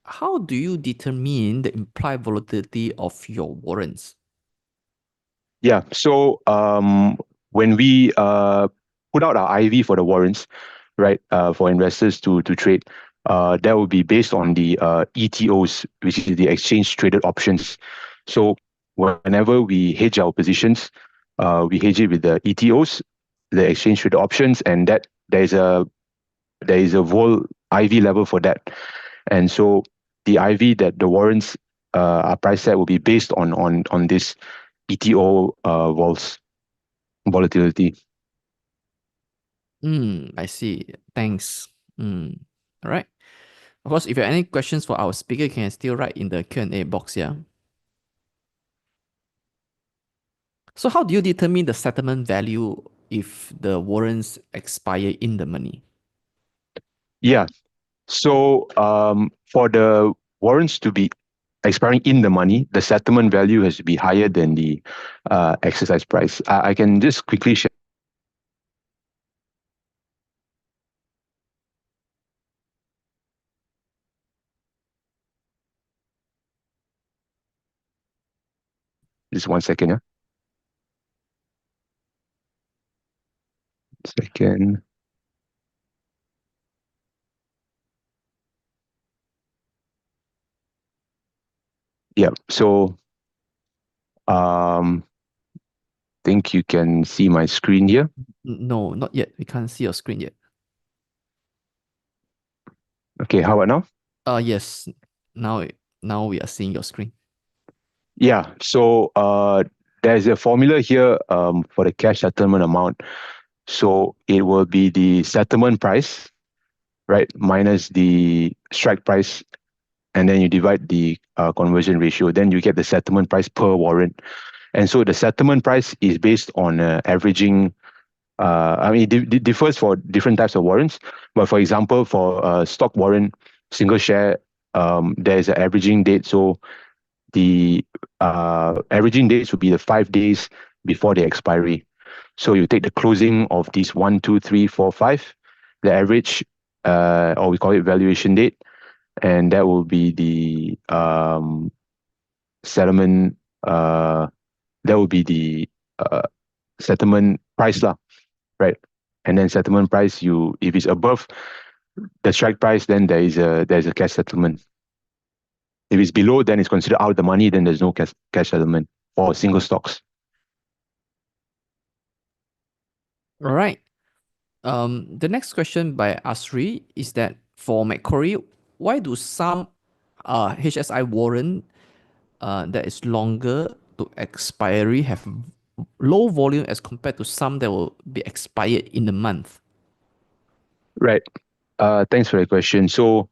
how do you determine the implied volatility of your warrants? Yeah. So when we put out our IV for the warrants, right, for investors to trade, that will be based on the ETOs, which is the exchange traded options. So whenever we hedge our positions, we hedge it with the ETOs, the exchange traded options, and that there is a vol IV level for that. And so the IV that the warrants are priced at will be based on this ETO volatility. I see. Thanks. All right. Of course, if you have any questions for our speaker, you can still write in the Q&A box, yeah? So how do you determine the settlement value if the warrants expire in the money? Yeah. So for the warrants to be expiring in the money, the settlement value has to be higher than the exercise price. I can just quickly share. Just 1 second, yeah. Second. Yeah, so think you can see my screen here. No, not yet. We can't see your screen yet. Okay, how about now? Yes. Now we are seeing your screen. Yeah, so there's a formula here for the cash settlement amount. So it will be the settlement price, right, minus the strike price, and then you divide the conversion ratio. Then you get the settlement price per warrant. And so the settlement price is based on averaging. I mean, it differs for different types of warrants. But for example, for stock warrant, single share, there's an averaging date. So the averaging dates would be the 5 days before the expiry. So you take the closing of these 1, 2, 3, 4, 5, the average, or we call it valuation date, and that will be the settlement. That will be the settlement price lah, right? And then settlement price, if it's above the strike price, then there's a cash settlement. If it's below, then it's considered out of the money. Then there's no cash settlement for single stocks. All right. The next question by Asri is that for Macquarie, why do some HSI warrant that is longer to expiry have low volume as compared to some that will be expired in a month? Right. Thanks for the question. So,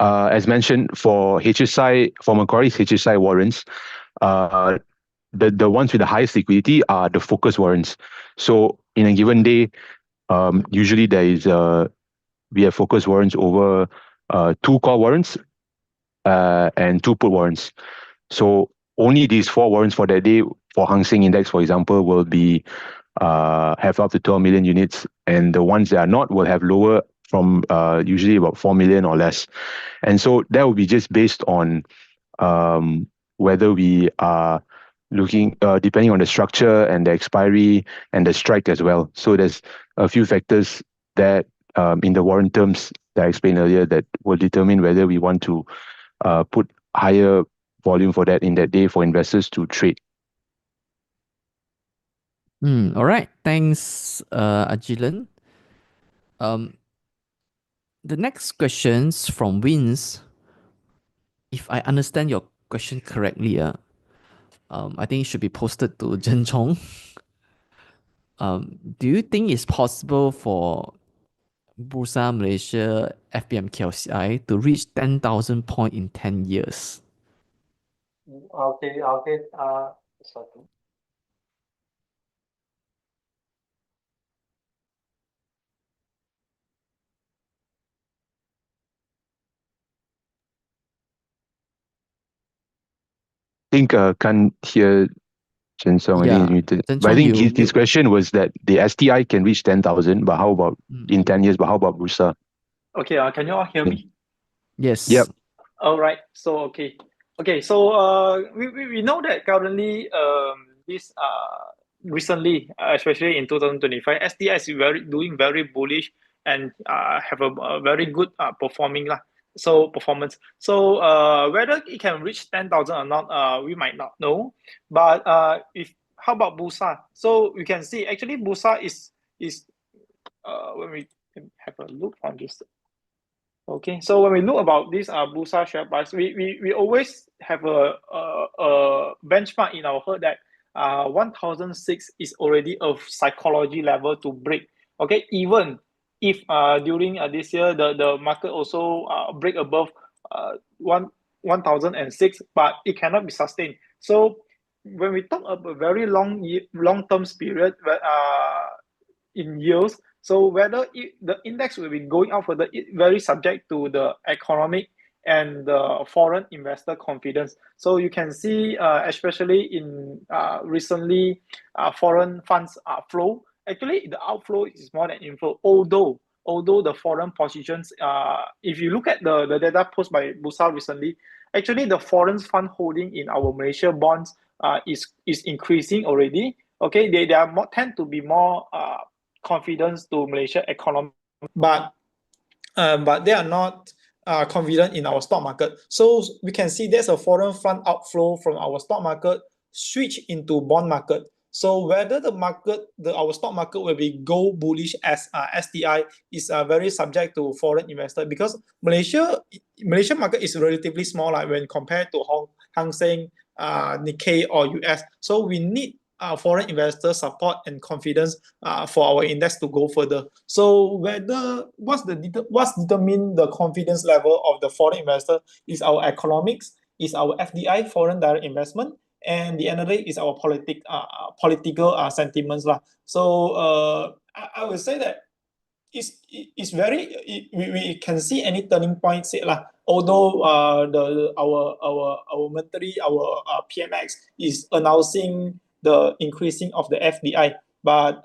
as mentioned, for Macquarie's HSI warrants, the ones with the highest liquidity are the focus warrants. So, in a given day, usually we have focus warrants over 2 call warrants and 2 put warrants. So only these 4 warrants for that day for Hang Seng Index, for example, will be have up to 12 million units, and the ones that are not will have lower from usually about 4 million or less. And so that will be just based on whether we are looking, depending on the structure and the expiry and the strike as well. So there's a few factors that in the warrant terms that I explained earlier that will determine whether we want to put higher volume for that in that day for investors to trade. All right. Thanks, Ajilan. The next questions from Wins. If I understand your question correctly, I think it should be posted to Zhen Chong. Do you think it's possible for Bursa Malaysia FBM KLCI to reach 10,000 point in 10 years? Okay, sorry. I think can't hear Chen Song. I think he's muted. Zhen But I Chong, think his question was that the STI can reach 10,000, but how about in 10 years? But how about Bursa? Okay, can you all hear me? Yes. Yep. All right. So okay. So we know that currently this recently, especially in 2025, STS is doing very bullish and have a very good performance. So whether it can reach 10,000 or not, we might not know. But how about Bursa? So we can see actually Bursa is when we have a look on this. Okay, so when we look about this Bursa share price, we always have a benchmark in our head that 1006 is already a psychology level to break. Okay, even if during this year the market also break above 1006, but it cannot be sustained. So when we talk about a very long term period, in years. So whether the index will be going up further, it very subject to the economic and the foreign investor confidence. So you can see, especially in recently, foreign funds flow. Actually, the outflow is more than inflow. Although the foreign positions, if you look at the data posted by Bursa recently, actually the foreign fund holding in our Malaysia bonds is increasing already. Okay, they are more tend to be more confidence to Malaysia economy, but they are not confident in our stock market. So we can see there's a foreign fund outflow from our stock market switch into bond market. So whether our stock market will be go bullish as STI is very subject to foreign investor, because Malaysia market is relatively small, like when compared to Hang Seng, Nikkei or US. So we need foreign investor support and confidence for our index to go further. So what's determine the confidence level of the foreign investor is our economics, is our FDI, foreign direct investment, and the end of the day is our political sentiments lah. So I would say that it's very we can see any turning points lah. Although our monetary, our PMX is announcing the increasing of the FDI, but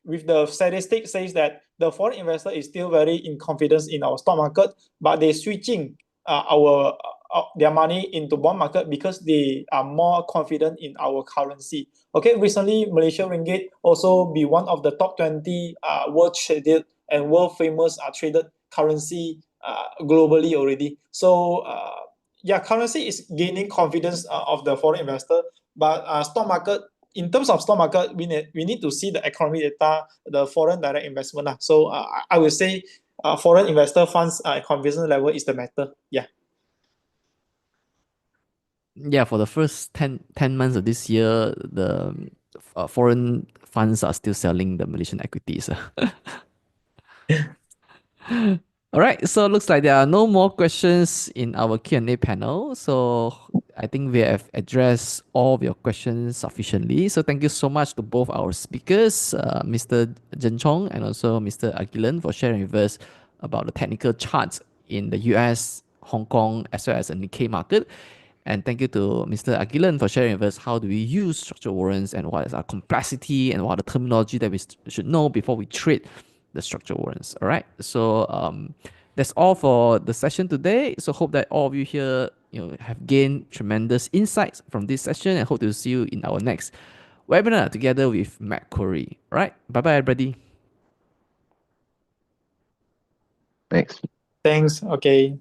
with the statistic says that the foreign investor is still very in confidence in our stock market, but they're switching their money into bond market because they are more confident in our currency. Okay, recently Malaysia ringgit also be one of the top 20 world traded and world famous traded currency globally already. So yeah, currency is gaining confidence of the foreign investor, but stock market, in terms of stock market, we need to see the economy data, the foreign direct investment. So I would say foreign investor funds confidence level is the matter. Yeah. Yeah, for the first 10 months of this year, the foreign funds are still selling the Malaysian equities. All right, so it looks like there are no more questions in our Q&A panel. So I think we have addressed all of your questions sufficiently. So thank you so much to both our speakers, Mr. Jen Chong and also Mr. Agilan, for sharing with us about the technical charts in the US, Hong Kong, as well as the Nikkei market. And thank you to Mr. Agilan for sharing with us how do we use structured warrants and what is our complexity and what are the terminology that we should know before we trade the structured warrants. All right. So that's all for the session today. So hope that all of you here have gained tremendous insights from this session, and hope to see you in our next webinar together with Matt Corey. All right. Bye bye, everybody. Thanks. Thanks. Okay.